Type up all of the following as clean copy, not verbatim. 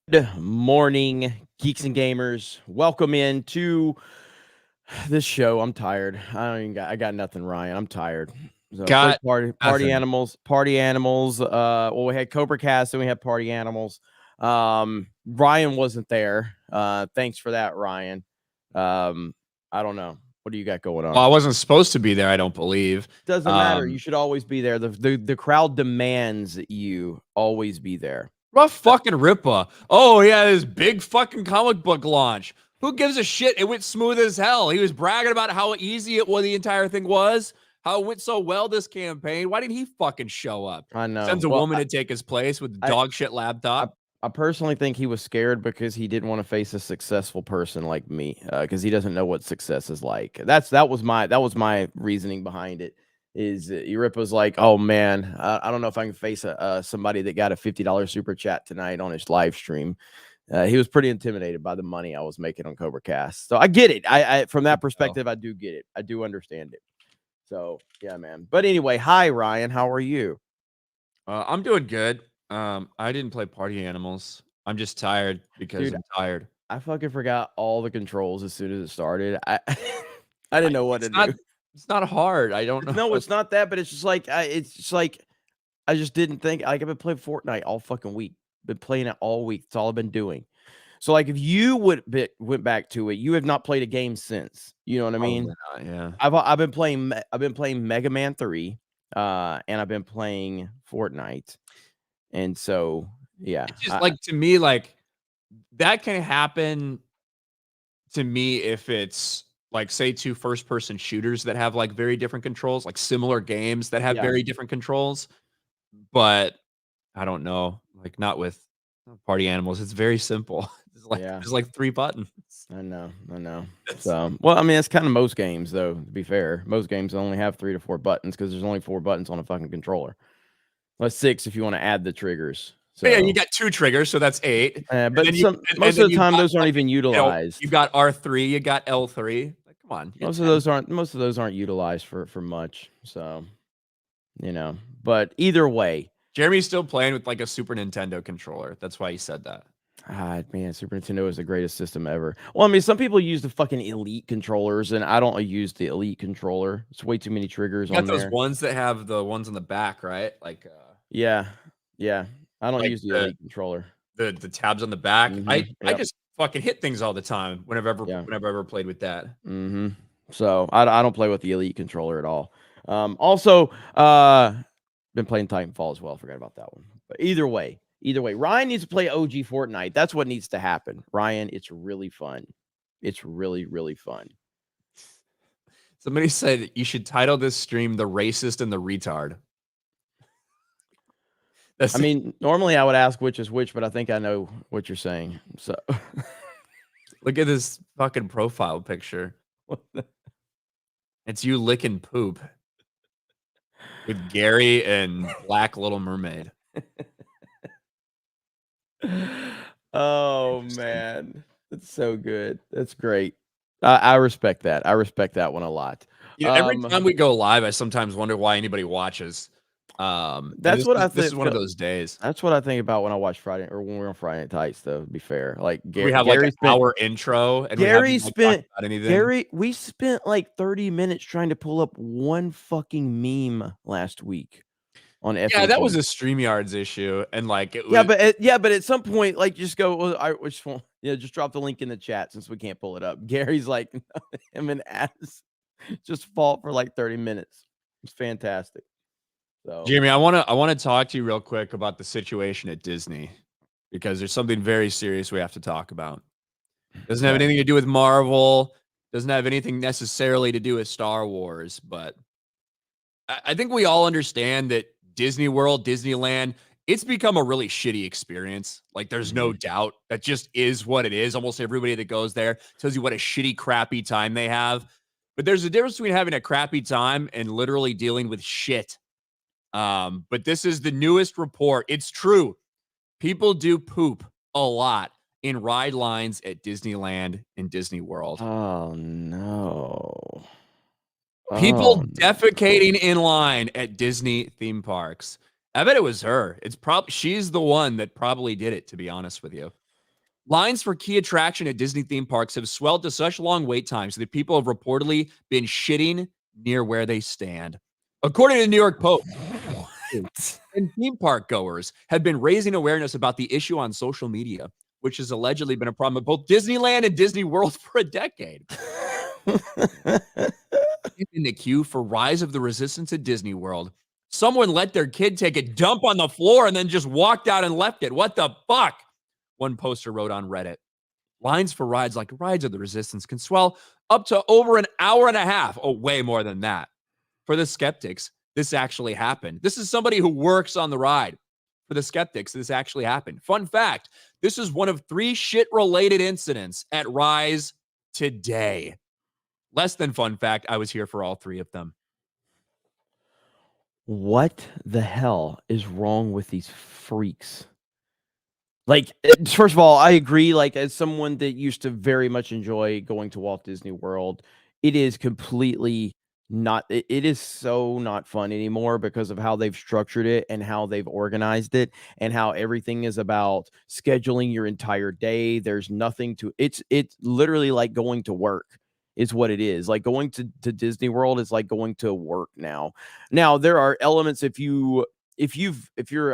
Good morning, geeks and gamers. Welcome into this show. I'm tired. I got nothing, Ryan. I'm tired. So Got first party animals. Well, we had Cobra Cast and we had party animals. Ryan wasn't there. Thanks for that, Ryan. I don't know. What do you got going on? Well, I wasn't supposed to be there, I don't believe. Doesn't matter. You should always be there. The crowd demands that you always be there. Rough fucking ripper. Oh, yeah, this big fucking comic book launch. Who gives a shit? It went smooth as hell. He was bragging about how easy the entire thing was, how it went so well this campaign. Why didn't he fucking show up? I know. Sends a woman to take his place with the dog shit laptop. I personally think he was scared because he didn't want to face a successful person like me, because he doesn't know what success is like. That was my reasoning behind it. Is Eurip was like, oh man, I don't know if I can face somebody that got a $50 super chat tonight on his live stream. He was pretty intimidated by the money I was making on Cobra Cast, so I get it. I from that perspective, I do get it. I do understand it. So yeah, man. But anyway, hi Ryan, how are you? I'm doing good. I didn't play Party Animals. I'm just tired because I'm tired. I fucking forgot all the controls as soon as it started. I didn't know what to do. It's not hard. I don't know. No, it's not that, but it's just like I just didn't think. Like, I've been playing Fortnite all fucking week. Been playing it all week. That's all I've been doing. So like, if you went back to it, you have not played a game since. You know what I mean? Not, yeah. I've been playing Mega Man 3, and I've been playing Fortnite, and so yeah. It's just like, to me, like, that can happen to me if it's like, say, two first-person shooters that have like very different controls, like similar games that have very different controls. But I don't know, like, not with Party Animals. It's very simple. There's like 3 buttons. I know. So, well, I mean, it's kind of most games, though. To be fair, most games only have 3 to 4 buttons because there's only 4 buttons on a fucking controller. Well, 6 if you want to add the triggers. So yeah, you got 2 triggers, so that's 8. But most of the time, those aren't even utilized. You got R3, you got L3. Like, come on. Most of those aren't utilized for much. So, but either way, Jeremy's still playing with like a Super Nintendo controller. That's why he said that. Man, Super Nintendo is the greatest system ever. Well, I mean, some people use the fucking Elite controllers, and I don't use the Elite controller. It's way too many triggers on there. You got those ones that have the ones on the back, right? Like, yeah. I don't use the Elite controller. The tabs on the back. I just fucking hit things all the time whenever I ever played with that. So I don't play with the Elite controller at all. Also, been playing Titanfall as well. Forgot about that one. But either way, Ryan needs to play OG Fortnite. That's what needs to happen. Ryan, it's really fun. It's really, really fun. Somebody said you should title this stream "The Racist and the Retard." I mean, normally I would ask which is which, but I think I know what you're saying. So look at this fucking profile picture. It's you licking poop with Gary and Black Little Mermaid. Oh man, that's so good. That's great. I respect that. I respect that one a lot. Every time we go live, I sometimes wonder why anybody watches. That's what I think. This is one of those days. That's what I think about when I watch Friday, or when we're on Friday Night Tights. Though, to be fair, like we have like our intro, and Gary we spent like 30 minutes trying to pull up one fucking meme last week on FAQ. Yeah, that was a StreamYard's issue, and like it was, but at some point, like, just go. Well, I just want, just drop the link in the chat since we can't pull it up. Gary's like, him and ass just fought for like 30 minutes. It's fantastic. So, Jeremy, I want to talk to you real quick about the situation at Disney, because there's something very serious we have to talk about. Doesn't have anything to do with Marvel. Doesn't have anything necessarily to do with Star Wars, but I think we all understand that Disney World, Disneyland, it's become a really shitty experience. Like, there's no doubt. That just is what it is. Almost everybody that goes there tells you what a shitty, crappy time they have. But there's a difference between having a crappy time and literally dealing with shit. But this is the newest report. It's true. People do poop a lot in ride lines at Disneyland and Disney World. Oh, no. People defecating in line at Disney theme parks. I bet it was her. She's the one that probably did it, to be honest with you. Lines for key attraction at Disney theme parks have swelled to such long wait times that people have reportedly been shitting near where they stand. According to the New York Post, What? and theme park goers have been raising awareness about the issue on social media, which has allegedly been a problem at both Disneyland and Disney World for a decade. In the queue for Rise of the Resistance at Disney World, someone let their kid take a dump on the floor and then just walked out and left it. What the fuck? One poster wrote on Reddit. Lines for rides like Rides of the Resistance can swell up to over an hour and a half. Oh, way more than that. For the skeptics, this actually happened. This is somebody who works on the ride. For the skeptics, this actually happened. Fun fact, this is one of 3 shit-related incidents at Rise today. Less than fun fact, I was here for all 3 of them. What the hell is wrong with these freaks? Like, first of all, I agree. Like, as someone that used to very much enjoy going to Walt Disney World, it is completely not, it is so not fun anymore because of how they've structured it and how they've organized it and how everything is about scheduling your entire day. There's nothing to, it's literally like going to work is what it is. Like going to Disney World is like going to work now. Now, there are elements if you're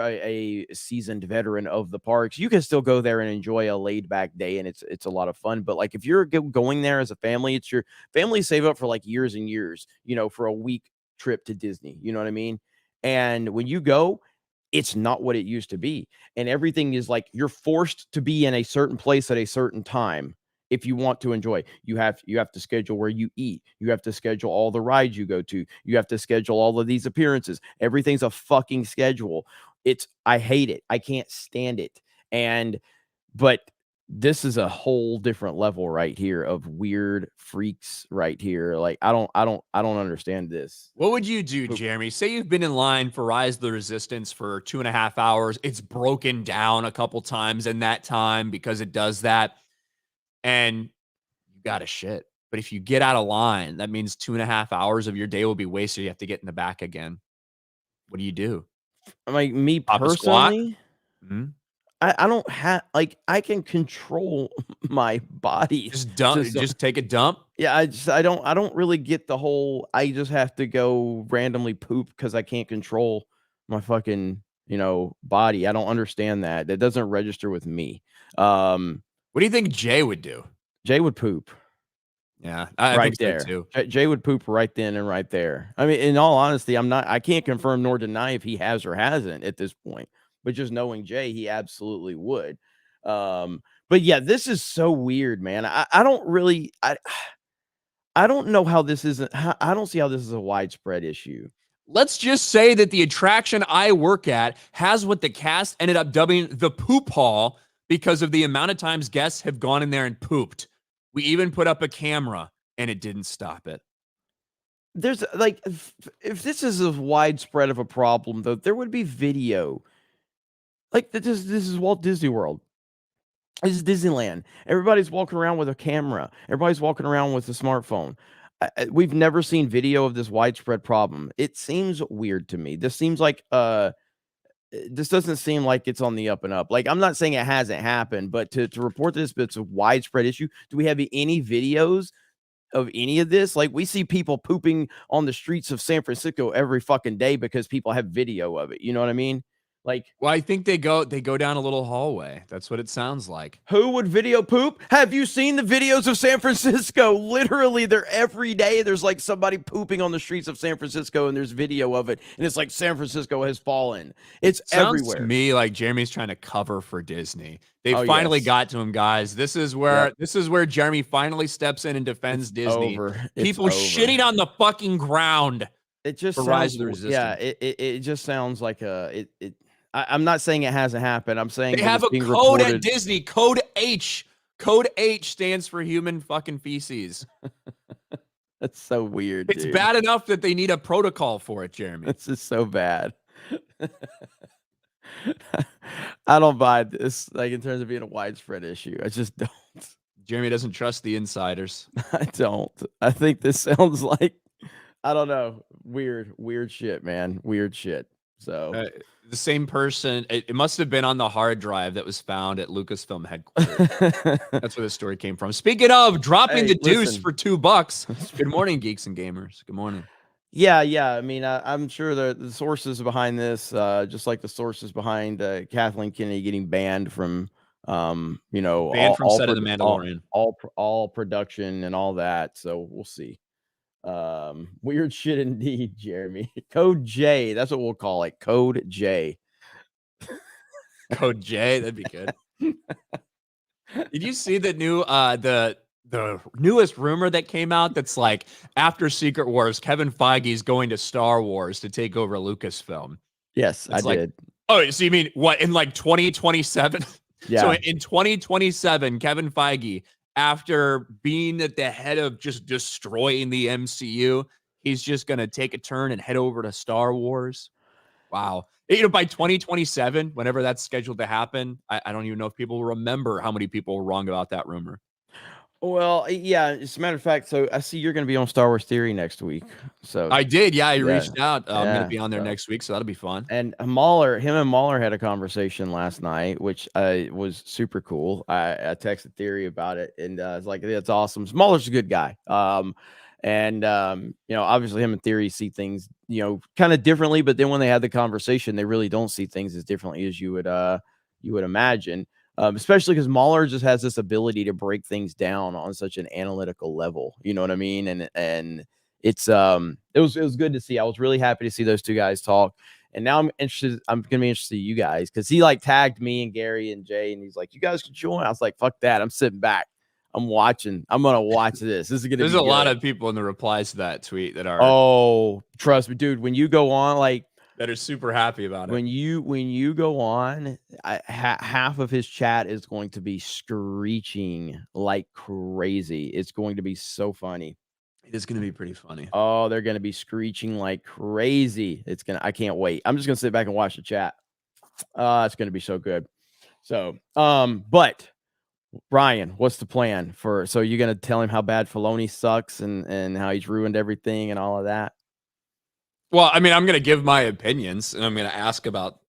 a seasoned veteran of the parks, you can still go there and enjoy a laid back day, and it's a lot of fun. But like if you're going there as a family, it's your family save up for like years and years, for a week trip to Disney. You know what I mean? And when you go, it's not what it used to be, and everything is like you're forced to be in a certain place at a certain time. If you want to enjoy, you have to schedule where you eat. You have to schedule all the rides you go to. You have to schedule all of these appearances. Everything's a fucking schedule. I hate it. I can't stand it. But this is a whole different level right here of weird freaks right here. Like I don't understand this. What would you do, Jeremy? Say you've been in line for Rise of the Resistance for 2.5 hours. It's broken down a couple times in that time because it does that. And you got to shit. But if you get out of line, that means 2.5 hours of your day will be wasted. You have to get in the back again. What do you do? Like me Pop a squat? personally, I don't have I can control my body. Just take a dump. Yeah, I don't really get the whole I just have to go randomly poop because I can't control my fucking body. I don't understand that. That doesn't register with me. What do you think Jay would do? Jay would poop. Yeah, I right think there. So too. Jay would poop right then and right there. I mean, in all honesty, I can't confirm nor deny if he has or hasn't at this point. But just knowing Jay, he absolutely would. But yeah, this is so weird, man. I don't really I don't know how this isn't. I don't see how this is a widespread issue. Let's just say that the attraction I work at has what the cast ended up dubbing the poop hall because of the amount of times guests have gone in there and pooped. We even put up a camera and it didn't stop it. There's like, if this is as widespread of a problem, though, there would be video. Like this is Walt Disney World. This is Disneyland. Everybody's walking around with a camera. Everybody's walking around with a smartphone. We've never seen video of this widespread problem. It seems weird to me. This seems like this doesn't seem like it's on the up and up. Like I'm not saying it hasn't happened, but to report this, but it's a widespread issue. Do we have any videos of any of this? Like we see people pooping on the streets of San Francisco every fucking day because people have video of it. You know what I mean? Like, well, I think they go down a little hallway. That's what it sounds like. Who would video poop? Have you seen the videos of San Francisco? Literally, they're every day. There's like somebody pooping on the streets of San Francisco, and there's video of it, and it's like San Francisco has fallen. It's Sounds everywhere. To me, like Jeremy's trying to cover for Disney. They finally got to him, guys. This is where Jeremy finally steps in and defends Disney. People shitting on the fucking ground. It just sounds, yeah. It just sounds like I'm not saying it hasn't happened. I'm saying they have a code reported at Disney. Code H. Code H stands for human fucking feces. That's so weird. It's bad enough that they need a protocol for it, Jeremy. This is so bad. I don't buy this. Like in terms of being a widespread issue, I just don't. Jeremy doesn't trust the insiders. I don't. I think this sounds like, I don't know, weird shit, man. Weird shit. So the same person. It must have been on the hard drive that was found at Lucasfilm headquarters. That's where the story came from. Speaking of dropping Hey, the deuce listen. for $2. Good morning, geeks and gamers. Good morning. Yeah, I mean, I'm sure the sources behind this, just like the sources behind Kathleen Kennedy getting banned from, Banned from set of The Mandalorian. all production and all that. So we'll see. Weird shit indeed, Jeremy. Code J. That's what we'll call it. Code J. Code J. That'd be good. Did you see the new the newest rumor that came out that's like after Secret Wars, Kevin Feige is going to Star Wars to take over Lucasfilm? Yes, It's I like, did. oh, so you mean what, in like 2027? Yeah. So in 2027, Kevin Feige, after being at the head of just destroying the MCU, he's just gonna take a turn and head over to Star Wars. Wow. By 2027, whenever that's scheduled to happen, I don't even know if people will remember how many people were wrong about that rumor. Well, yeah, as a matter of fact, so I see you're going to be on Star Wars Theory next week. So I did. Yeah, I yeah, reached out. I'm going to be on there so. next week, so that'll be fun. And him and Mahler had a conversation last night, which was super cool. I texted Theory about it, and I was like, "That's awesome." Mahler's a good guy. Obviously him and Theory see things, kind of differently, but then when they had the conversation, they really don't see things as differently as you would imagine. Especially because Mahler just has this ability to break things down on such an analytical level. You know what I mean? And it's it was good to see. I was really happy to see those two guys talk. And now I'm interested. I'm gonna be interested in you guys because he like tagged me and Gary and Jay, and he's like, "You guys can join." I was like, "Fuck that! I'm sitting back. I'm watching. I'm gonna watch this. This is gonna." There's be a lot good. of people in the replies to that tweet that are. Oh, trust me, dude. When you go on, like. That are super happy about it. When you go on, half of his chat is going to be screeching like crazy. It's going to be so funny. It is going to be pretty funny. Oh, they're going to be screeching like crazy. I can't wait. I'm just going to sit back and watch the chat. It's going to be so good. So, but Ryan, what's the plan so you're going to tell him how bad Filoni sucks and how he's ruined everything and all of that? Well, I mean, I'm going to give my opinions and I'm going to ask about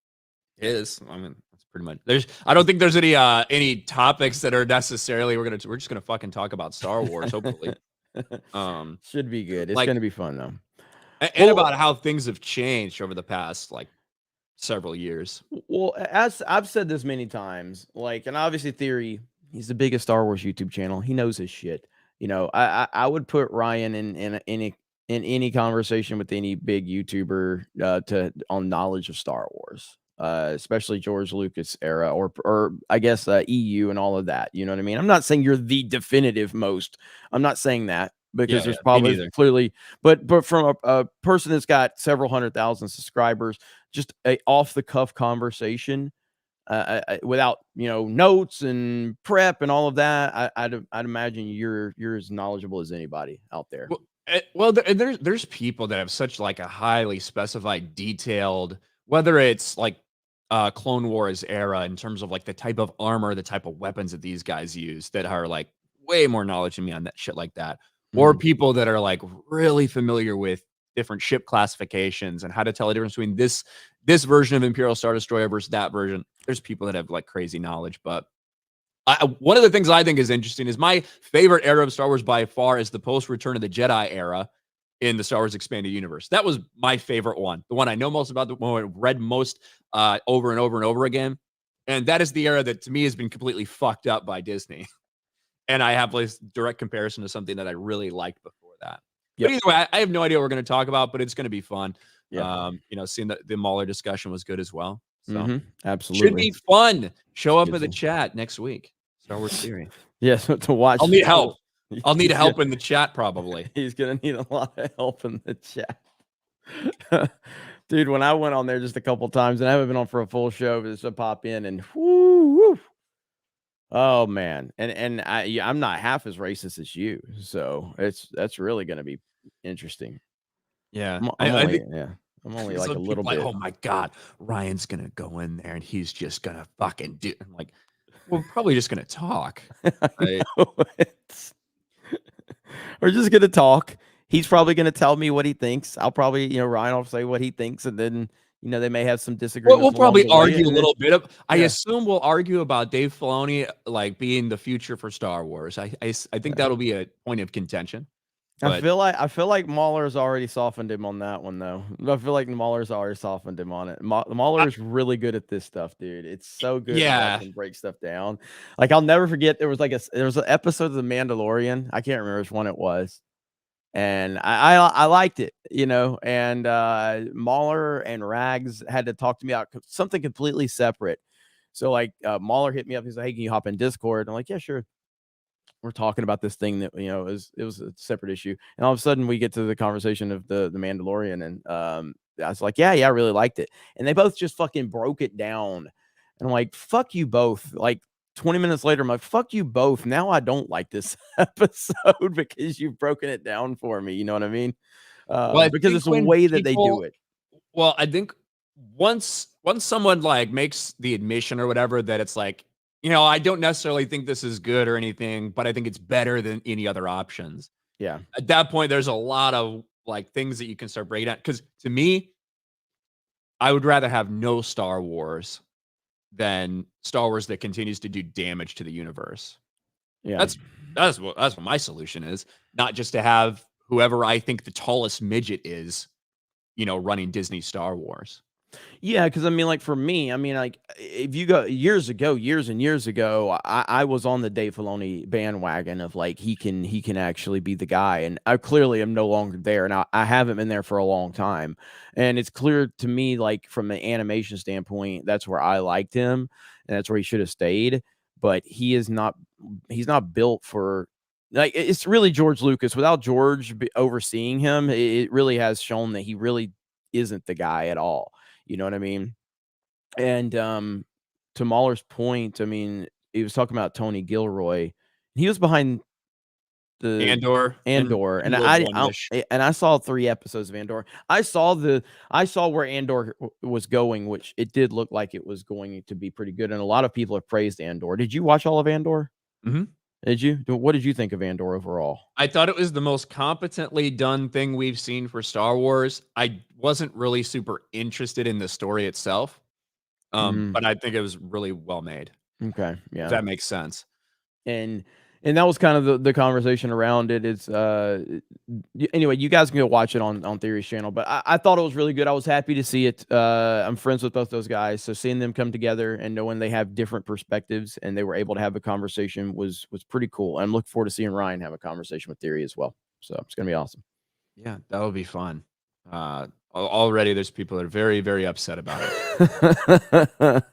his. I mean, that's pretty much. I don't think there's any topics that are necessarily we're just going to fucking talk about Star Wars. Hopefully, should be good. It's going to be fun though, and about how things have changed over the past like several years. Well, as I've said this many times, and obviously Theory, he's the biggest Star Wars YouTube channel. He knows his shit. I would put Ryan in any conversation with any big YouTuber on knowledge of Star Wars, especially George Lucas era or I guess EU and all of that. You know what I mean? I'm not saying you're the definitive most. I'm not saying that because there's probably clearly, but from a person that's got several 100,000 subscribers, just a off the cuff conversation. Without notes and prep and all of that, I'd imagine you're as knowledgeable as anybody out there. Well, there's people that have such like a highly specified, detailed, whether it's like Clone Wars era in terms of like the type of armor, the type of weapons that these guys use that are like way more knowledge than me on that shit like that, or people that are like really familiar with different ship classifications and how to tell the difference between this version of Imperial Star Destroyer versus that version. There's people that have like crazy knowledge, but one of the things I think is interesting is my favorite era of Star Wars by far is the post-Return of the Jedi era in the Star Wars Expanded Universe. That was my favorite one. The one I know most about, the one I read most over and over and over again. And that is the era that to me has been completely fucked up by Disney. And I have this direct comparison to something that I really liked before that. Yep. But either way, I have no idea what we're going to talk about, but it's going to be fun. Yeah. Seeing the Mahler discussion was good as well. So absolutely. Should be fun. Show up in the chat next week. Star Wars Theory. Yes, to watch. I'll need help. I'll need help in the chat probably. He's going to need a lot of help in the chat. Dude, when I went on there just a couple times, and I haven't been on for a full show, but just to pop in and whoo. Oh man, and I'm not half as racist as you, so that's really going to be interesting. Yeah, I'm only like a little bit. Oh my god, Ryan's gonna go in there and he's just gonna fucking do. I'm like, we're probably just gonna talk. Right? We're just gonna talk. He's probably gonna tell me what he thinks. I'll probably, Ryan will say what he thinks, and then You know, they may have some We'll disagreements along probably the way, argue a and then little bit of. I yeah, assume we'll argue about Dave Filoni like being the future for Star Wars. I think yeah. that'll be a point of contention. I But feel like Mahler's already softened him on that one though. I feel like Mahler's already softened him on it. I, Mahler is really good at this stuff, dude. It's so good to watch yeah, him break stuff down. Like I'll never forget there was an episode of The Mandalorian. I can't remember which one it was, and I liked it, you know. And Mahler and Rags had to talk to me about something completely separate. So like Mahler hit me up. He's like, "Hey, can you hop in Discord?" I'm like, "Yeah, sure." We're talking about this thing that it was a separate issue, and all of a sudden we get to the conversation of the Mandalorian, and I was like, yeah, I really liked it, and they both just fucking broke it down, and I'm like, fuck you both. Like 20 minutes later, I'm like, fuck you both. Now I don't like this episode because you've broken it down for me. You know what I mean? well, I Because think it's the when way that they do people, it. well, I think once someone like makes the admission or whatever that it's like, I don't necessarily think this is good or anything, but I think it's better than any other options. Yeah, At that point, there's a lot of like things that you can start breaking down. Because to me, I would rather have no Star Wars than Star Wars that continues to do damage to the universe. yeah. That's that's what my solution is. Not just to have whoever I think the tallest midget is, running Disney Star Wars. Yeah, because I mean, like for me, I mean, like if you go years and years ago, I was on the Dave Filoni bandwagon of like he can actually be the guy, and I clearly am no longer there, and I haven't been there for a long time, and it's clear to me, like from an animation standpoint, that's where I liked him, and that's where he should have stayed, but he's not built for. Like it's really George Lucas. Without George overseeing him, it really has shown that he really isn't the guy at all. You know what I mean? And to Mahler's point, I mean, he was talking about Tony Gilroy. He was behind the Andor and Andor, and Rogue One-ish. I saw 3 episodes of Andor. I saw where Andor was going, which it did look like it was going to be pretty good, and a lot of people have praised Andor. Did you watch all of Andor? Mhm. Did you? What did you think of Andor overall? I thought it was the most competently done thing we've seen for Star Wars. I wasn't really super interested in the story itself, Mhm. but I think it was really well made, Okay, if yeah. that makes sense. and and that was kind of the conversation around it is anyway, you guys can go watch it on Theory's channel, but I thought it was really good. I was happy to see it. I'm friends with both those guys, so seeing them come together and knowing they have different perspectives and they were able to have a conversation was pretty cool. I'm looking forward to seeing Ryan have a conversation with Theory as well, so it's gonna be awesome. Yeah, that would be fun. Already there's people that are very, very upset about it.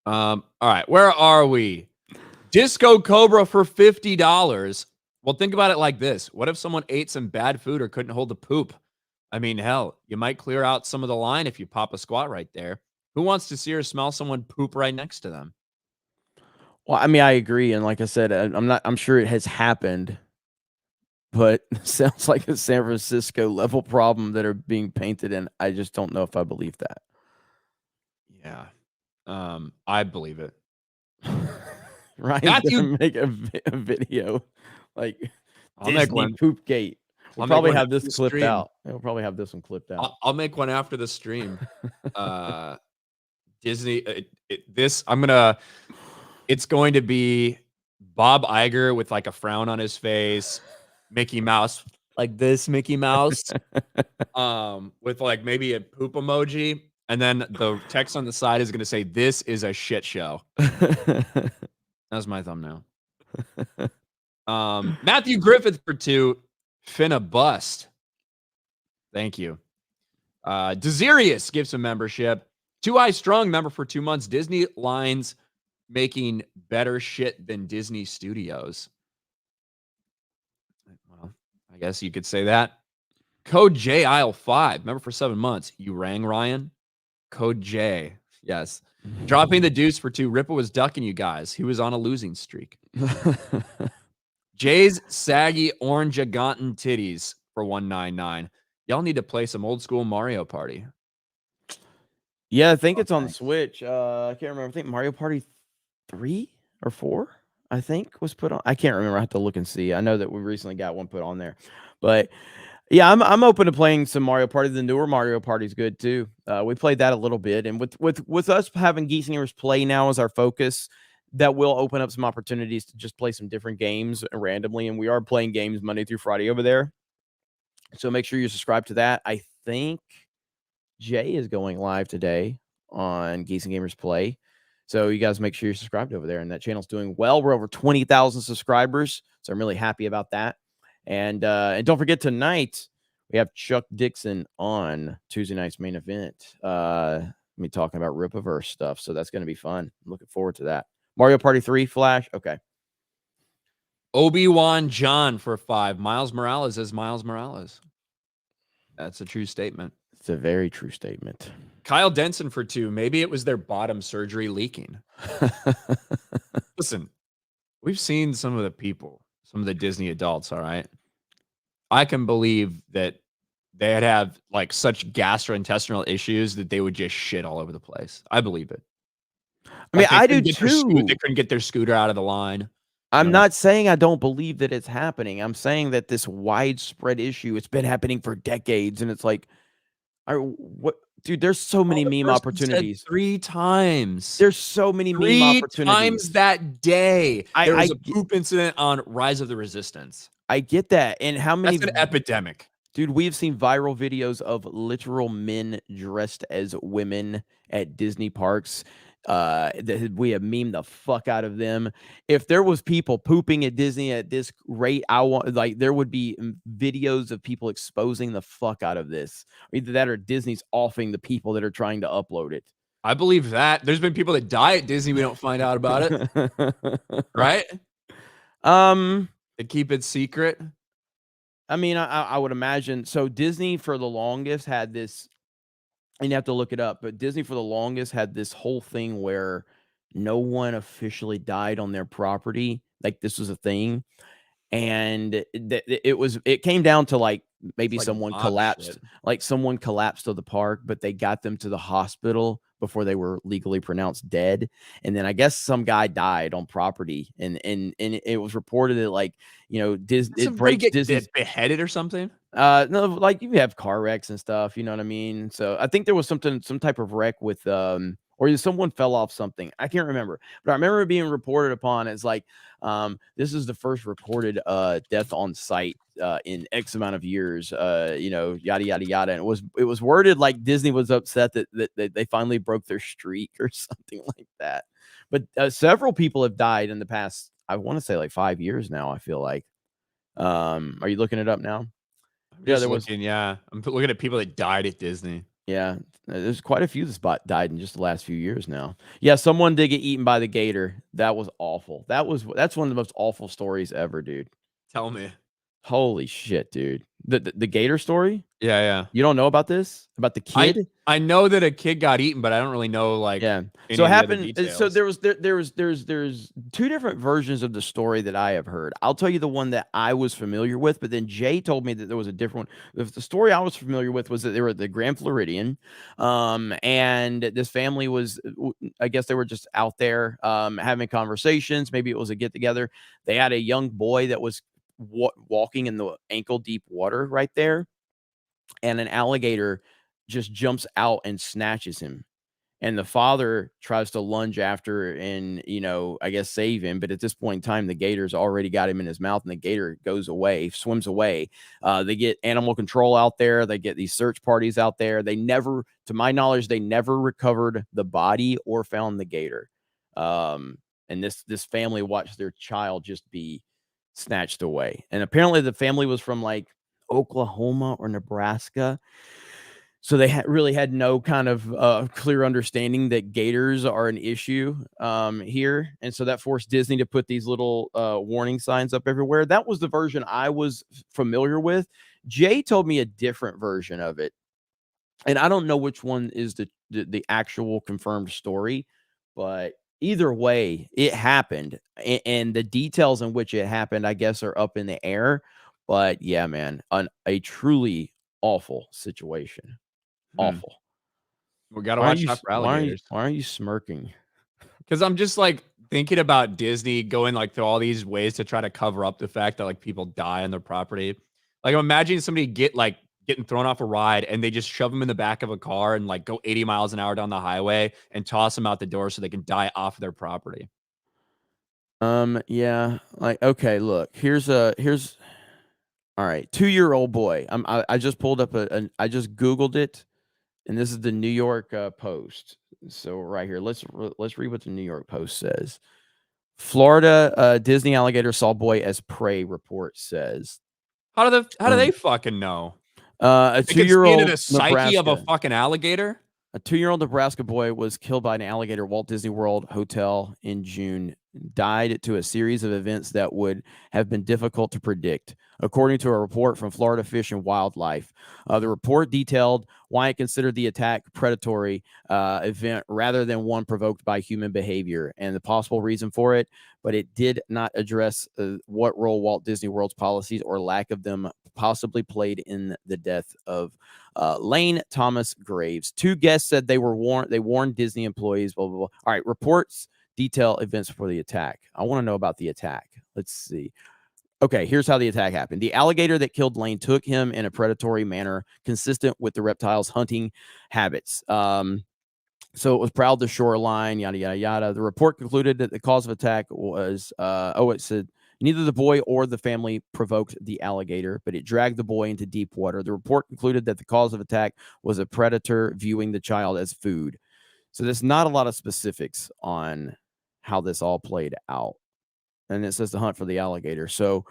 All right, where are we? Disco Cobra for $50. Well, think about it like this. What if someone ate some bad food or couldn't hold the poop? I mean, hell, you might clear out some of the line if you pop a squat right there. Who wants to see or smell someone poop right next to them? Well, I mean, I agree, and like I said, I'm sure it has happened, but it sounds like a San Francisco level problem that are being painted, and I just don't know if I believe that. Yeah. I believe it. Ryan's Matthew, gonna make a video like I'll make Disney one. Poop Gate. We'll I'll make probably one have after this the clipped stream. out. We'll probably have this one clipped out. I'll make one after the stream. Disney, this I'm gonna. It's going to be Bob Iger with like a frown on his face, Mickey Mouse like this, Mickey Mouse, with like maybe a poop emoji, and then the text on the side is gonna say, "This is a shit show." That's my thumbnail. Matthew Griffith for 2, finna bust. Thank you. Desirius gives some membership. 2 Eye Strong member for 2 months. Disney lines making better shit than Disney Studios. Well, I guess you could say that. Code J aisle 5, member for 7 months. You rang, Ryan? Code J. Yes. Dropping the deuce for 2. Ripper was ducking you guys. He was on a losing streak. Jay's saggy orange Aganton titties for 199. Y'all need to play some old school Mario Party. Yeah, I think Oh, it's on the thanks. Switch. I can't remember. I think Mario Party 3 or 4, I think, was put on. I can't remember. I have to look and see. I know that we recently got one put on there. But Yeah, I'm open to playing some Mario Party. The newer Mario Party's good too. We played that a little bit, and with us having Geeks Gamers Play now as our focus, that will open up some opportunities to just play some different games randomly. And we are playing games Monday through Friday over there, so make sure you subscribe to that. I think Jay is going live today on Geeks and Gamers Play. So you guys make sure you're subscribed over there, and that channel's doing well. We're over 20,000 subscribers, so I'm really happy about that. And don't forget tonight we have Chuck Dixon on Tuesday night's main event. Me talking about Ripaverse stuff, so that's going to be fun. I'm looking forward to that. Mario Party 3 Flash, okay. Obi-Wan John for 5. Miles Morales is Miles Morales. That's a true statement. It's a very true statement. Kyle Denson for 2. Maybe it was their bottom surgery leaking. Listen, we've seen some of the people, some of the Disney adults, all right? I can believe that they'd have like such gastrointestinal issues that they would just shit all over the place. I believe it. I mean, Like I do too. They couldn't get their scooter out of the line. I'm not saying I don't believe that it's happening. I'm saying that this widespread issue, it's been happening for decades, and it's like, what, dude? There's so many meme opportunities. 3 times. There's so many meme 3 opportunities. times that day. There was I a poop incident on Rise of the Resistance. I get that, and how many? That's an epidemic. Dude, we've seen viral videos of literal men dressed as women at Disney parks. We have memed the fuck out of them. If there was people pooping at Disney at this rate, there would be videos of people exposing the fuck out of this. Either that or Disney's offing the people that are trying to upload it. I believe that. There's been people that die at Disney. We don't find out about it. Right? They keep it secret. I mean, I would imagine. So Disney for the longest had this, and you have to look it up, but Disney for the longest had this whole thing where no one officially died on their property. Like this was a thing. And it came down to like maybe like someone collapsed, like someone collapsed to the park, but they got them to the hospital before they were legally pronounced dead. And then I guess some guy died on property, and it was reported that, like, you know, Disney breaks Disney's beheaded or something. No, like you have car wrecks and stuff, you know what I mean? So I think there was some type of wreck with or someone fell off something. I can't remember, but I remember it being reported upon as like, this is the first recorded death on site in X amount of years, you know, yada yada yada. And it was worded like Disney was upset that they finally broke their streak or something like that. But several people have died in the past, I want to say like 5 years now, I feel like. Are you looking it up now? Yeah, I'm looking at people that died at Disney. Yeah, there's quite a few that died in just the last few years now. Yeah, someone did get eaten by the gator. That was awful. That's one of the most awful stories ever, dude. Tell me. Holy shit, dude. The gator story? Yeah. You don't know about this? About the kid? I know that a kid got eaten, but I don't really know, like, yeah. So it happened. So there's 2 different versions of the story that I have heard. I'll tell you the one that I was familiar with, but then Jay told me that there was a different one. The story I was familiar with was that they were at the Grand Floridian, and this family was, I guess they were just out there having conversations. Maybe it was a get together. They had a young boy that was walking in the ankle deep water right there, and an alligator just jumps out and snatches him, and the father tries to lunge after and, you know, I guess save him, but at this point in time the gator's already got him in his mouth, and the gator swims away. They get animal control out there, they get these search parties out there. They never, to my knowledge, they never recovered the body or found the gator. And this family watched their child just be snatched away. And apparently the family was from like Oklahoma or Nebraska. So they really had no kind of clear understanding that gators are an issue here. And so that forced Disney to put these little warning signs up everywhere. That was the version I was familiar with. Jay told me a different version of it, and I don't know which one is the actual confirmed story, but either way, it happened, and the details in which it happened, I guess, are up in the air. But yeah, man, a truly awful situation. Awful. We gotta watch out for alligators. Why aren't you smirking? Because I'm just like thinking about Disney going like through all these ways to try to cover up the fact that like people die on their property. Like, I'm imagining somebody getting thrown off a ride and they just shove them in the back of a car and like go 80 miles an hour down the highway and toss them out the door so they can die off their property. Yeah, like, okay, look, here's all right, 2-year-old boy. I just pulled up I just Googled it, and this is the New York Post. So right here, let's read what the New York Post says. Florida Disney alligator saw boy as prey, report says. How do they fucking know? A They can see into 2-year-old the psyche of a Nebraska. fucking alligator. A 2-year-old Nebraska boy was killed by an alligator at Walt Disney World Hotel in June. Died to a series of events that would have been difficult to predict, according to a report from Florida Fish and Wildlife. The report detailed why it considered the attack predatory event rather than one provoked by human behavior and the possible reason for it, but it did not address what role Walt Disney World's policies or lack of them possibly played in the death of Lane Thomas Graves. 2 guests said they warned Disney employees, blah, blah, blah. All right, reports detail events before the attack. I want to know about the attack. Let's see. Okay, here's how the attack happened. The alligator that killed Lane took him in a predatory manner consistent with the reptile's hunting habits. So it was prowled the shoreline, yada, yada, yada. The report concluded that the cause of attack was, it said, neither the boy or the family provoked the alligator, but it dragged the boy into deep water. The report concluded that the cause of attack was a predator viewing the child as food. So there's not a lot of specifics on how this all played out. And it says the hunt for the alligator. So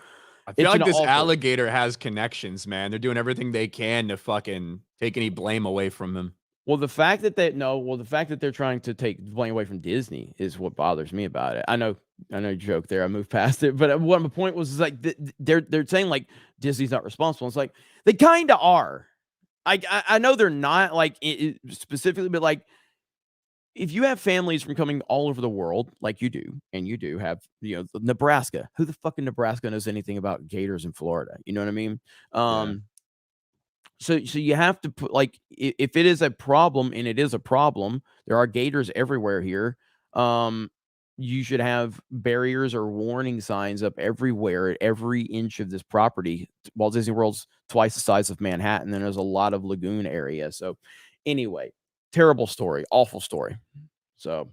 I feel like this alligator has connections, man. They're doing everything they can to fucking take any blame away from him. Well, the fact that they're trying to take blame away from Disney is what bothers me about it. I know you joke there. I moved past it, but what my point was is like they're saying like Disney's not responsible. It's like they kind of are. I know they're not like specifically, but like if you have families from coming all over the world, like you do, and you do have, Nebraska. Who the fuck in Nebraska knows anything about gators in Florida? You know what I mean? Yeah. So you have to put like if it is a problem, and it is a problem, there are gators everywhere here. You should have barriers or warning signs up everywhere at every inch of this property. Walt Disney World's twice the size of Manhattan, and there's a lot of lagoon area. So anyway, terrible story, awful story. So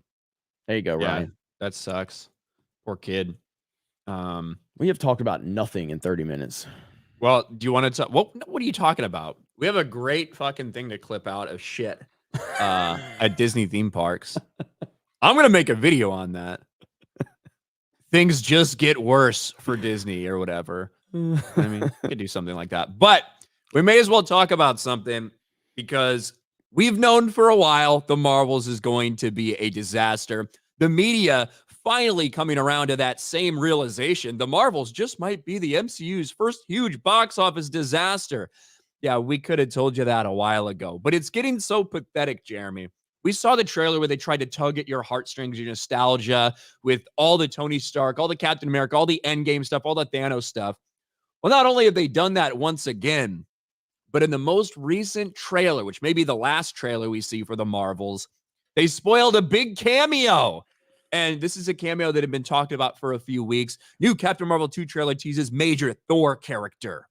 there you go, Ryan. That sucks. Poor kid. We have talked about nothing in 30 minutes. Well, do you want to talk? What are you talking about? We have a great fucking thing to clip out of shit at Disney theme parks. I'm going to make a video on that. Things just get worse for Disney or whatever. I mean, we could do something like that. But we may as well talk about something because we've known for a while the Marvels is going to be a disaster. The media finally coming around to that same realization. The Marvels just might be the MCU's first huge box office disaster. Yeah, we could have told you that a while ago, but it's getting so pathetic, Jeremy. We saw the trailer where they tried to tug at your heartstrings, your nostalgia with all the Tony Stark, all the Captain America, all the Endgame stuff, all the Thanos stuff. Well, not only have they done that once again, but in the most recent trailer, which may be the last trailer we see for the Marvels, they spoiled a big cameo. And this is a cameo that had been talked about for a few weeks. New Captain Marvel 2 trailer teases major Thor character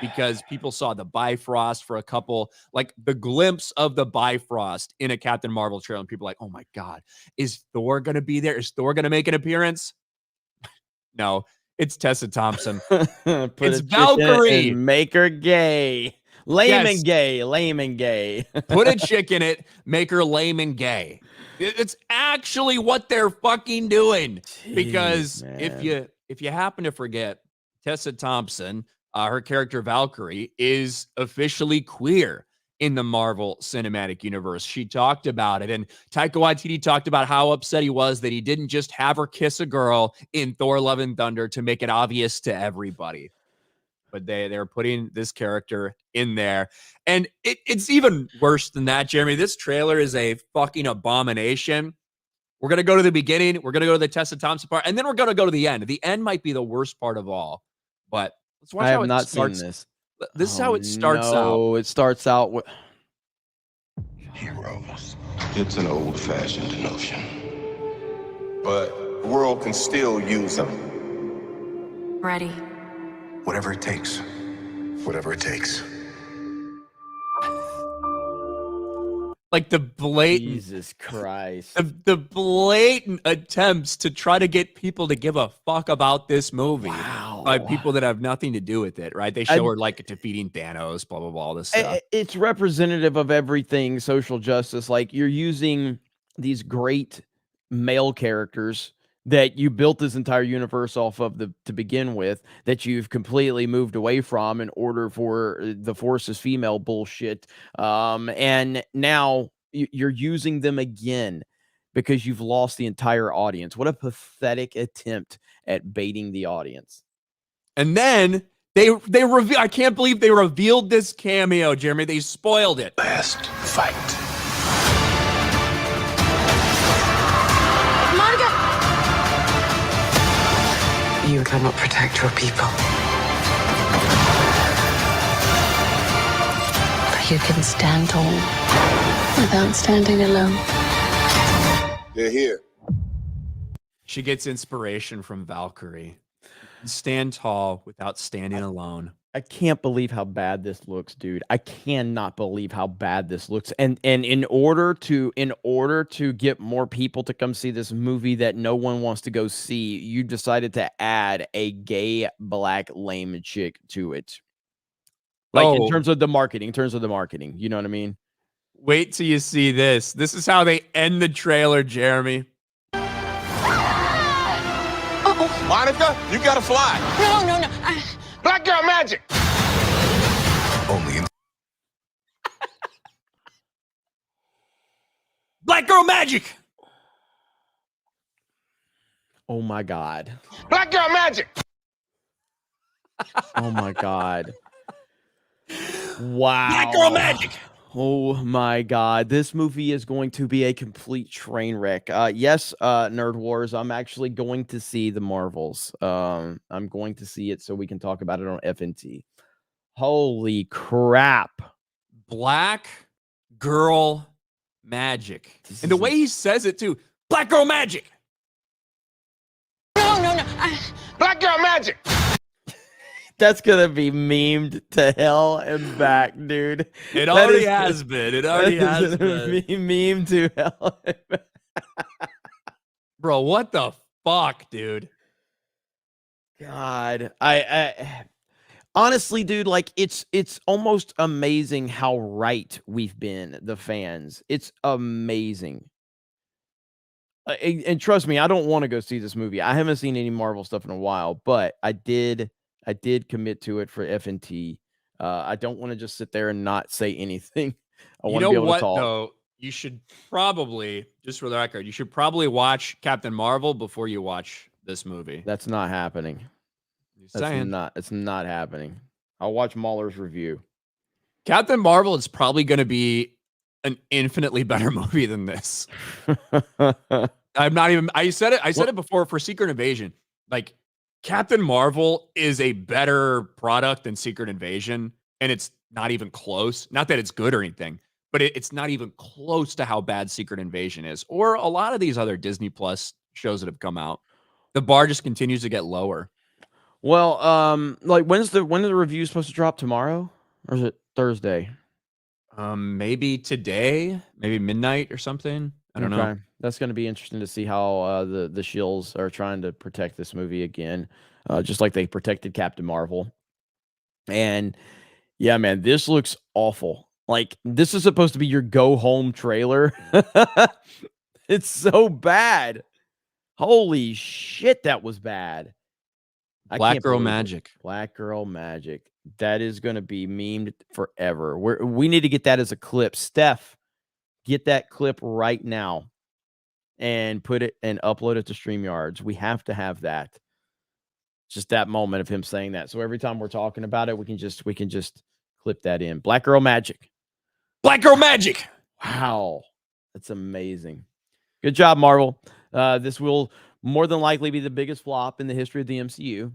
because people saw the Bifrost for a couple, like the glimpse of the Bifrost in a Captain Marvel trailer. And people are like, oh my God, is Thor going to be there? Is Thor going to make an appearance? No, it's Tessa Thompson. It's Valkyrie. And make her gay. Lame and gay. Put a chick in it, make her lame and gay. It's actually what they're fucking doing. Jeez, because man, if you happen to forget, Tessa Thompson, her character Valkyrie, is officially queer in the Marvel Cinematic Universe. She talked about it, and Taika Waititi talked about how upset he was that he didn't just have her kiss a girl in Thor: Love and Thunder to make it obvious to everybody. But they're putting this character in there. And it's even worse than that, Jeremy. This trailer is a fucking abomination. We're going to go to the beginning. We're going to go to the Tessa Thompson part. And then we're going to go to the end. The end might be the worst part of all. But let's watch how it starts. Seen this. This is how it starts out. It starts out with heroes. It's an old-fashioned notion. But the world can still use them. Ready. Whatever it takes. Whatever it takes. Like the blatant, Jesus Christ. the blatant attempts to try to get people to give a fuck about this movie by Wow. people that have nothing to do with it, right? They show her like defeating Thanos, blah blah blah, all this stuff. It's representative of everything social justice. Like, you're using these great male characters that you built this entire universe off of to begin with, that you've completely moved away from in order for the forces female bullshit. And now you're using them again because you've lost the entire audience. What a pathetic attempt at baiting the audience. And then they reveal. I can't believe they revealed this cameo, Jeremy. They spoiled it. Last fight. You cannot protect your people. But you can stand tall without standing alone. They're here. She gets inspiration from Valkyrie. Stand tall without standing alone. I can't believe how bad this looks, dude. I cannot believe how bad this looks. And in order to get more people to come see this movie that no one wants to go see, you decided to add a gay black lame chick to it. Like, in terms of the marketing, you know what I mean? Wait till you see this. This is how they end the trailer, Jeremy. Monica, you gotta fly. No. Black girl magic. Only in Black girl magic. Oh my God. Black girl magic. Oh my God. Wow. Black girl magic. Oh my God. This movie is going to be a complete train wreck. Yes, Nerd Wars, I'm actually going to see the Marvels. I'm going to see it so we can talk about it on FNT. Holy crap. Black girl magic. And the way he says it too. Black girl magic. No. Black girl magic. That's gonna be memed to hell and back, dude. It already has been. It already has been. Meme to hell and back. Bro, what the fuck, dude? God, I honestly, dude, like, it's almost amazing how right we've been, the fans. It's amazing. And trust me, I don't want to go see this movie. I haven't seen any Marvel stuff in a while, but I did commit to it for FNT. I don't want to just sit there and not say anything. I want to be able to talk. Though? You should probably, just for the record, you should probably watch Captain Marvel before you watch this movie. That's not happening. It's not happening. I'll watch Mahler's review. Captain Marvel is probably going to be an infinitely better movie than this. I'm not even. I said it before for Secret Invasion. Like, Captain Marvel is a better product than Secret Invasion, and it's not even close. Not that it's good or anything, but it's not even close to how bad Secret Invasion is, or a lot of these other Disney Plus shows that have come out. The bar just continues to get lower. Well, like, when are the reviews supposed to drop? Tomorrow, or is it Thursday? Maybe today, maybe midnight or something. I don't know. That's going to be interesting to see how the shills are trying to protect this movie again, just like they protected Captain Marvel. And yeah, man, this looks awful. Like, this is supposed to be your go home trailer. It's so bad. Holy shit, that was bad. Black Girl Magic. Black Girl Magic. That is going to be memed forever. We need to get that as a clip. Steph, get that clip right now and put it and upload it to StreamYards. We have to have that. Just that moment of him saying that. So every time we're talking about it, we can just clip that in. Black Girl Magic. Black Girl Magic. Wow. That's amazing. Good job, Marvel. This will more than likely be the biggest flop in the history of the MCU.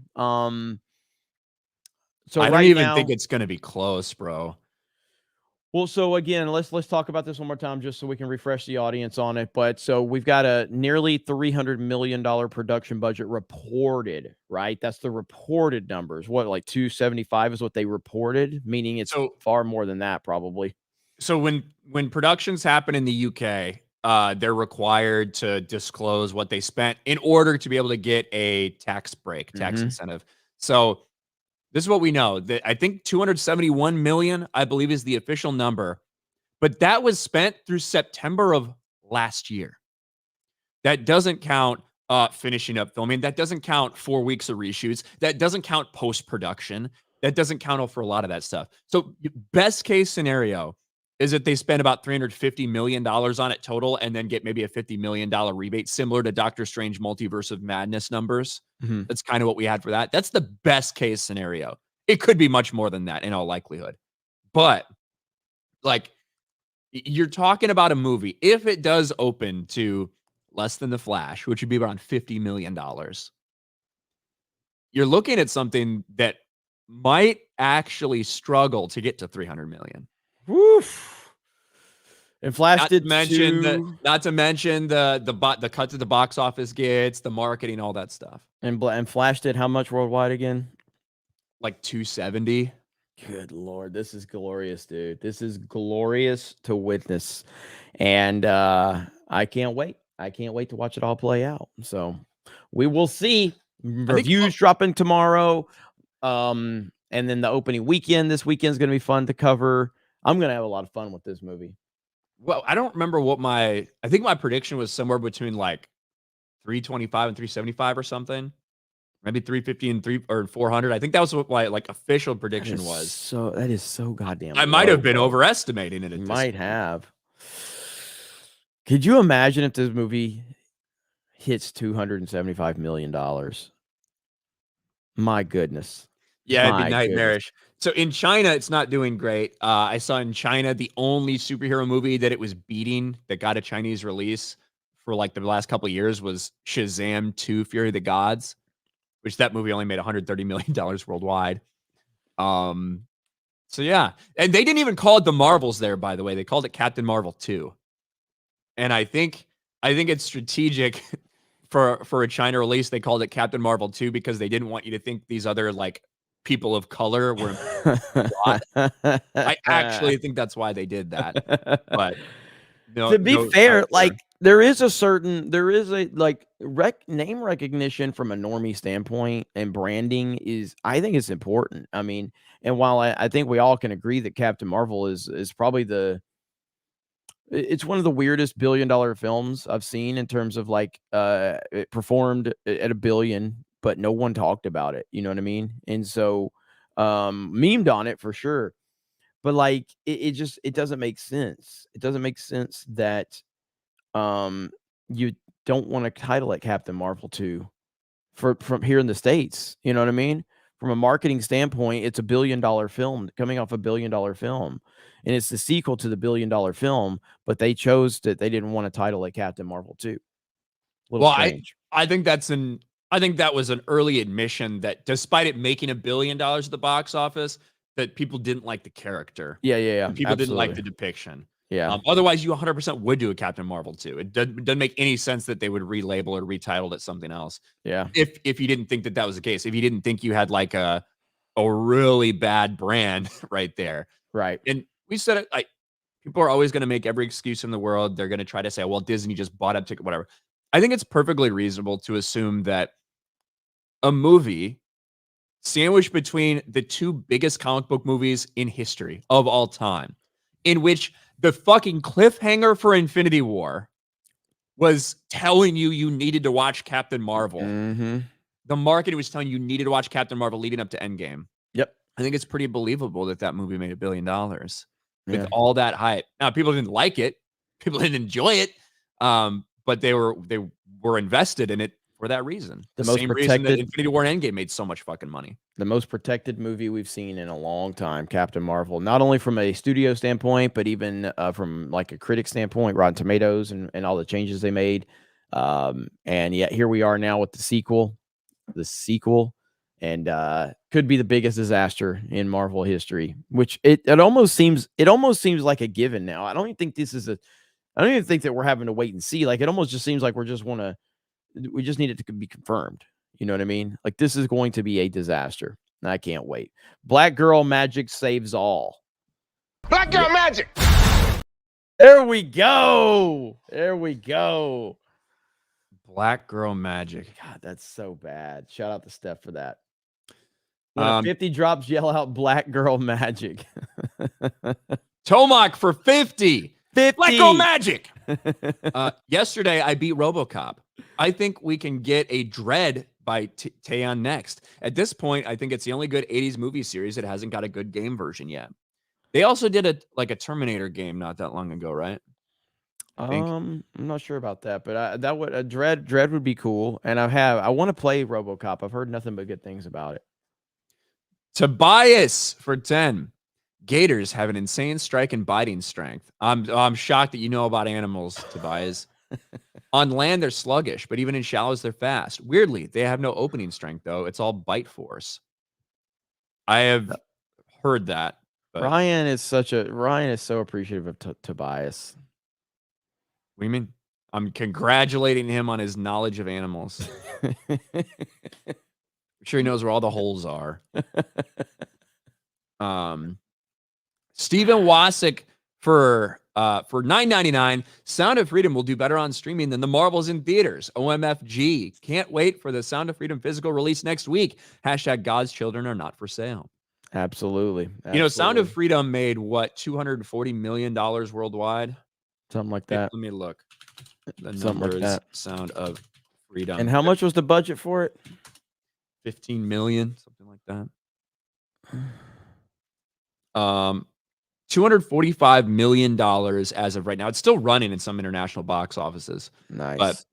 So I don't even think it's going to be close, bro. Well, so again, let's talk about this one more time just so we can refresh the audience on it. But so we've got a nearly $300 million production budget reported, right? That's the reported numbers. What, like 275 is what they reported, meaning it's So far more than that, probably. So when productions happen in the UK, they're required to disclose what they spent in order to be able to get a tax break, tax incentive. So this is what we know. That I think 271 million, I believe, is the official number, but that was spent through September of last year. That doesn't count finishing up filming. That doesn't count 4 weeks of reshoots. That doesn't count post production. That doesn't count for a lot of that stuff. So best case scenario is that they spend about $350 million on it total and then get maybe a $50 million rebate, similar to Doctor Strange Multiverse of Madness numbers. That's kind of what we had for that. That's the best case scenario. It could be much more than that in all likelihood. But like you're talking about a movie, if it does open to less than The Flash, which would be around $50 million, you're looking at something that might actually struggle to get to 300 million. Woof. And Flash Not did to mention the cut to the box office gets, the marketing, all that stuff. And Flash did how much worldwide again? Like 270. Good Lord, this is glorious, dude. This is glorious to witness. And I can't wait. I can't wait to watch it all play out. So we will see. Reviews dropping tomorrow. And then the opening weekend. This weekend is going to be fun to cover. I'm going to have a lot of fun with this movie. Well, I don't remember what I think my prediction was somewhere between like 325 and 375 or something. Maybe 350 and 400. I think that was what my like official prediction was. So that is so goddamn. I might have been overestimating it. You might have. Could you imagine if this movie hits $275 million? My goodness. Yeah, it'd be nightmarish. So in China, it's not doing great. I saw in China the only superhero movie that it was beating that got a Chinese release for like the last couple of years was Shazam 2: Fury of the Gods, which that movie only made $130 million worldwide. So yeah, and they didn't even call it the Marvels there, by the way. They called it Captain Marvel 2. And I think it's strategic for a China release. They called it Captain Marvel 2 because they didn't want you to think these other like people of color were. I actually think that's why they did that. But to be fair, like there is a like name recognition from a normie standpoint, and branding is, I think it's important. I mean, and while I think we all can agree that Captain Marvel is probably it's one of the weirdest billion-dollar films I've seen in terms of like it performed at $1 billion, but no one talked about it. You know what I mean? And so memed on it for sure. But like it doesn't make sense. It doesn't make sense that you don't want to title it Captain Marvel 2 from here in the States. You know what I mean? From a marketing standpoint, it's $1 billion film coming off $1 billion film. And it's the sequel to the $1 billion film, but they chose that they didn't want to title it Captain Marvel 2. Strange. I think that was an early admission that despite it making $1 billion at the box office, that people didn't like the character. Yeah. People didn't like the depiction. Yeah. Otherwise, you 100% would do a Captain Marvel 2. It doesn't make any sense that they would relabel or retitle it something else. Yeah. If you didn't think that was the case, if you didn't think you had like a really bad brand right there. Right. And we said it, like, people are always going to make every excuse in the world. They're going to try to say, well, Disney just bought up ticket, whatever. I think it's perfectly reasonable to assume that a movie sandwiched between the two biggest comic book movies in history of all time, in which the fucking cliffhanger for Infinity War was telling you needed to watch Captain Marvel. Mm-hmm. The marketing was telling you needed to watch Captain Marvel leading up to Endgame. Yep. I think it's pretty believable that movie made $1 billion with all that hype. Now, people didn't like it. People didn't enjoy it. But they were invested in it for that reason. The same reason that Infinity War and Endgame made so much fucking money. The most protected movie we've seen in a long time, Captain Marvel. Not only from a studio standpoint, but even from like a critic standpoint, Rotten Tomatoes and all the changes they made. And yet here we are now with the sequel. and could be the biggest disaster in Marvel history. Which it almost seems like a given now. I don't even think that we're having to wait and see. Like, it almost just seems like we just need it to be confirmed. You know what I mean? Like, this is going to be a disaster. I can't wait. Black Girl Magic saves all. Black girl magic. There we go. There we go. Black Girl Magic. God, that's so bad. Shout out to Steph for that. When 50 drops, yell out Black Girl Magic. Tomac for 50. 50. Black Girl Magic. Yesterday, I beat RoboCop. I think we can get a Dread by Taeyeon next. At this point, I think it's the only good 80s movie series that hasn't got a good game version yet. They also did a Terminator game not that long ago, right? I'm not sure about that, but that would Dread would be cool. And I want to play RoboCop. I've heard nothing but good things about it. Tobias for 10. Gators have an insane strike and biting strength. I'm shocked that you know about animals, Tobias. On land, they're sluggish, but even in shallows, they're fast. Weirdly, they have no opening strength, though. It's all bite force. I have heard that. But Ryan is so appreciative of Tobias. What do you mean? I'm congratulating him on his knowledge of animals. I'm sure he knows where all the holes are. Stephen Wasik for $9.99. Sound of Freedom will do better on streaming than the Marvels in theaters. OMFG. Can't wait for the Sound of Freedom physical release next week. # God's children are not for sale. Absolutely. You know, Sound of Freedom made what, $240 million worldwide? Something like that. Let me look. The Something like numbers, that. Sound of Freedom. And how much was the budget for it? 15 million, something like that. $245 million as of right now. It's still running in some international box offices. Nice. But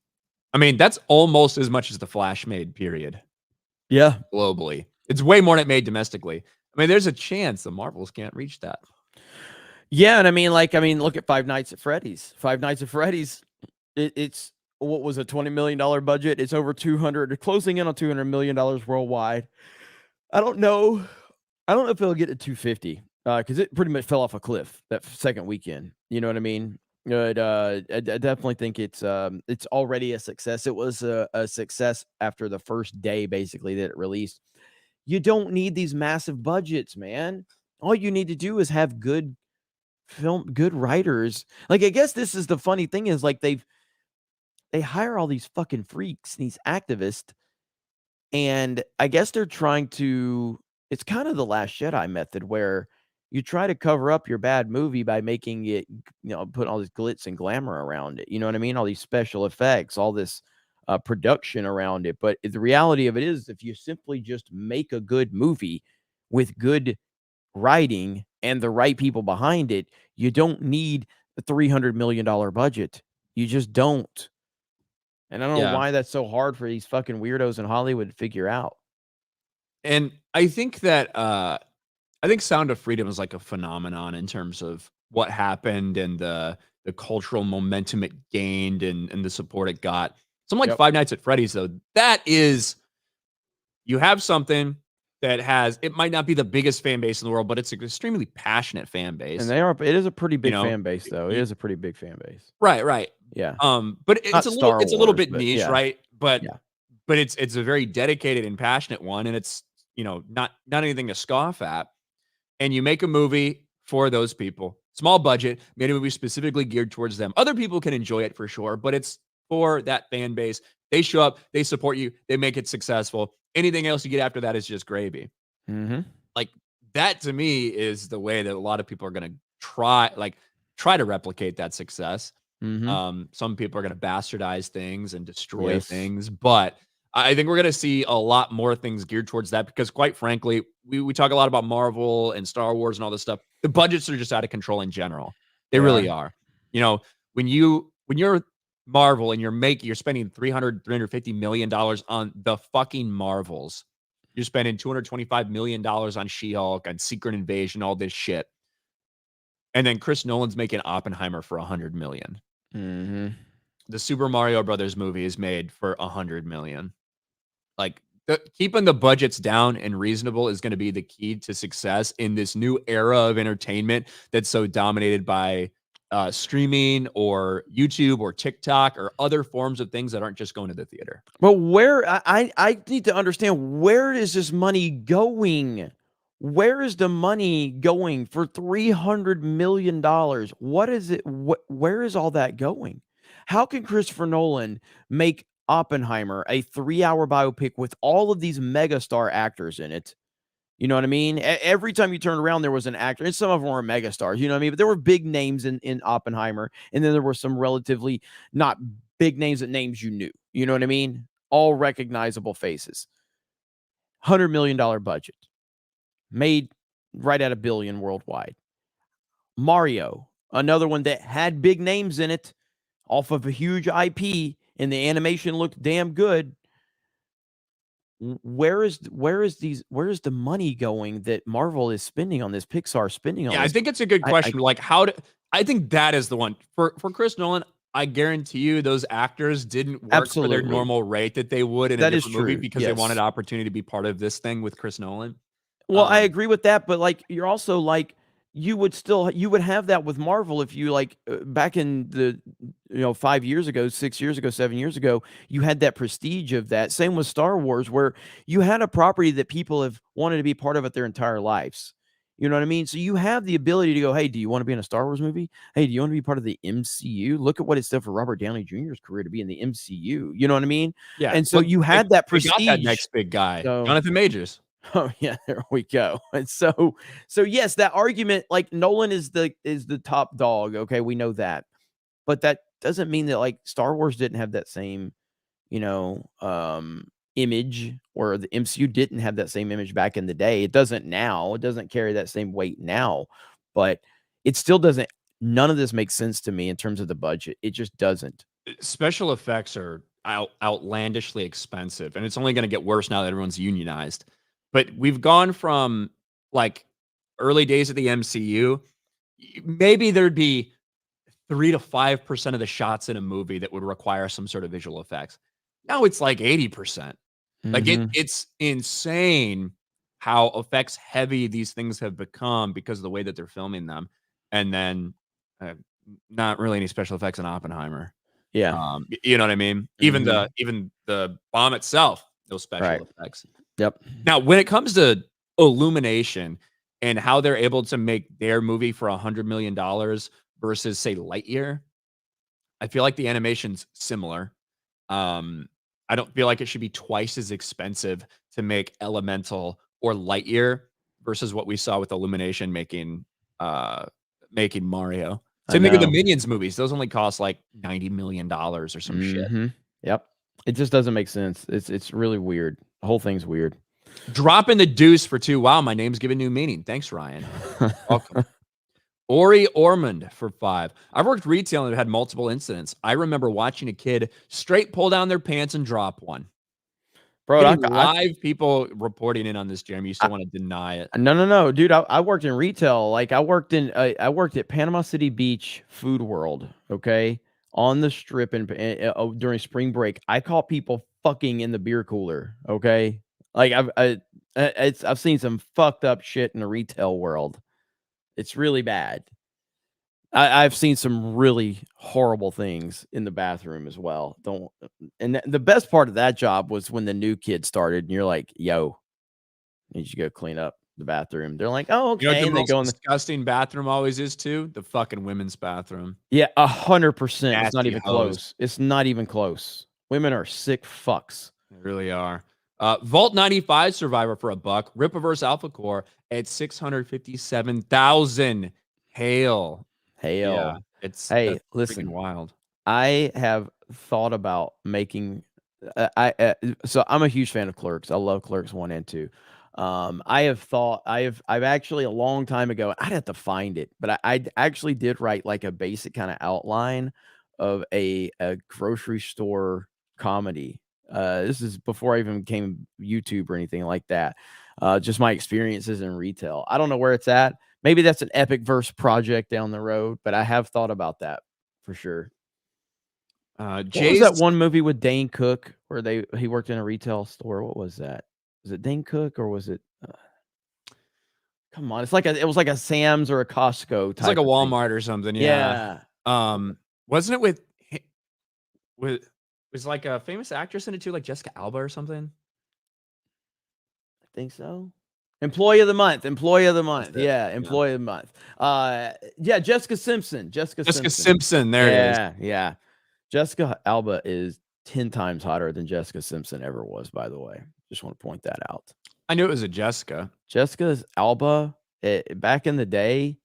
I mean, that's almost as much as The Flash made, period. Yeah. Globally. It's way more than it made domestically. I mean, there's a chance the Marvels can't reach that. Yeah, and I mean, look at Five Nights at Freddy's. Five Nights at Freddy's, it's what was a $20 million budget? It's over 200, closing in on $200 million worldwide. I don't know if it'll get to 250 because it pretty much fell off a cliff that second weekend. You know what I mean? I definitely think it's already a success. It was a success after the first day, basically, that it released. You don't need these massive budgets, man. All you need to do is have good writers. Like, I guess this is the funny thing is, like, they hire all these fucking freaks, these activists, and I guess they're trying to, it's kind of the Last Jedi method where you try to cover up your bad movie by making it, putting all this glitz and glamour around it. You know what I mean? All these special effects, all this production around it. But the reality of it is, if you simply just make a good movie with good writing and the right people behind it, you don't need a $300 million budget. You just don't. And I don't know why that's so hard for these fucking weirdos in Hollywood to figure out. And I think that Sound of Freedom is like a phenomenon in terms of what happened and the cultural momentum it gained and the support it got. Something like Five Nights at Freddy's, though, that is, you have something that has, it might not be the biggest fan base in the world, but it's an extremely passionate fan base. And it is a pretty big fan base, though. It is a pretty big fan base. Right. Yeah. But it's a little bit niche, yeah. right? But it's a very dedicated and passionate one, and it's, not anything to scoff at. And you make a movie for those people, small budget, made a movie specifically geared towards them. Other people can enjoy it for sure, but it's for that fan base. They show up, they support you, they make it successful. Anything else you get after that is just gravy. Mm-hmm. Like, that to me is the way that a lot of people are going to try to replicate that success. Mm-hmm. Some people are going to bastardize things and destroy things, but I think we're going to see a lot more things geared towards that because, quite frankly, we talk a lot about Marvel and Star Wars and all this stuff. The budgets are just out of control in general. They really are. When you're Marvel and you're spending $350 million on the fucking Marvels. You're spending $225 million on She-Hulk, on Secret Invasion, all this shit. And then Chris Nolan's making Oppenheimer for $100 million. Mm-hmm. The Super Mario Brothers movie is made for $100 million. Like, keeping the budgets down and reasonable is going to be the key to success in this new era of entertainment that's so dominated by streaming or YouTube or TikTok or other forms of things that aren't just going to the theater. But where I need to understand, where is this money going? Where is the money going for $300 million? What is it? Where is all that going? How can Christopher Nolan make Oppenheimer a 3-hour biopic with all of these megastar actors in it? You know what I mean? Every time you turned around, there was an actor, and some of them were megastars, you know what I mean? But there were big names in Oppenheimer, and then there were some relatively not big names, that names you knew. You know what I mean? All recognizable faces. $100 million budget. Made right at $1 billion worldwide. Mario, another one that had big names in it, off of a huge IP, and the animation looked damn good. Where is the money going that Marvel is spending on this, Pixar spending on Yeah, this? I think it's a good question. Like, I think that is the one for Chris Nolan. I guarantee you those actors didn't work for their normal rate that they would in a different movie because they wanted opportunity to be part of this thing with Chris Nolan. Well, I agree with that, but like you're also like you would have that with Marvel if you like back in the 5 years ago, 6 years ago, 7 years ago, you had that prestige of that. Same with Star Wars, where you had a property that people have wanted to be part of it their entire lives. You know what I mean? So you have the ability to go, hey, do you want to be in a Star Wars movie? Hey, do you want to be part of the MCU? Look at what it's done for Robert Downey Jr.'s career to be in the MCU. You know what I mean? Yeah. And so you had that prestige. Got that next big guy, Jonathan Majors. Oh yeah, there we go. And so yes, that argument, like Nolan is the top dog. Okay, we know that, but that doesn't mean that like Star Wars didn't have that same, image, or the MCU didn't have that same image back in the day. It doesn't now. It doesn't carry that same weight now, but it still doesn't. None of this makes sense to me in terms of the budget. It just doesn't. Special effects are outlandishly expensive, and it's only going to get worse now that everyone's unionized. But we've gone from like early days of the MCU, maybe there'd be 3 to 5% of the shots in a movie that would require some sort of visual effects. Now it's like 80%. Like it's insane how effects heavy these things have become because of the way that they're filming them. And then not really any special effects in Oppenheimer. Yeah. You know what I mean? Even the bomb itself, no special effects. Yep. Now, when it comes to Illumination and how they're able to make their movie for $100 million versus, say, Lightyear, I feel like the animation's similar. I don't feel like it should be twice as expensive to make Elemental or Lightyear versus what we saw with Illumination making Mario. Same thing with the Minions movies. Those only cost like $90 million or some shit. Yep. It just doesn't make sense. It's really weird. The whole thing's weird. Dropping the deuce for 2. Wow, my name's given new meaning. Thanks, Ryan. Welcome. Ori Ormond for 5. I've worked retail and have had multiple incidents. I remember watching a kid straight pull down their pants and drop one. Bro, live people reporting in on this, Jeremy. You still want to deny it? No, dude. I worked in retail. Like I worked at Panama City Beach Food World. Okay, on the strip and during spring break, I caught people fucking in the beer cooler. Okay, like I've seen some fucked up shit in the retail world. It's really bad. I've seen some really horrible things in the bathroom as well. And the best part of that job was when the new kid started and you're like, yo, I need you to go clean up the bathroom. They're like, oh, okay. You know what the and most disgusting bathroom always is too? The fucking women's bathroom. Yeah, 100%. It's not Nasty even hose. close. It's not even close. Women are sick fucks. They really are. Vault 95 Survivor for $1. Rippaverse Alpha Core at 657,000. Hail. Yeah, Hey, listen, wild. I have thought about making. So I'm a huge fan of Clerks. I love Clerks 1 and 2. I've actually a long time ago. I'd have to find it, but I actually did write like a basic kind of outline of a grocery store comedy. This is before I even became YouTube or anything like that. Just my experiences in retail. I don't know where it's at. Maybe that's an epic verse project down the road, but I have thought about that for sure. What was that one movie with Dane Cook where he worked in a retail store. What was that? Was it Dane Cook or was it? Come on, it was like a Sam's or a Costco It's like type a of thing. Walmart or something. Yeah. Wasn't it with was like a famous actress in it too, like Jessica Alba or something? I think so. Employee of the month. It. Yeah, employee of the month. Yeah, Jessica Simpson. Jessica Simpson. There it is. Yeah. Jessica Alba is 10 times hotter than Jessica Simpson ever was, by the way. Just want to point that out. I knew it was a Jessica. Jessica Alba, back in the day,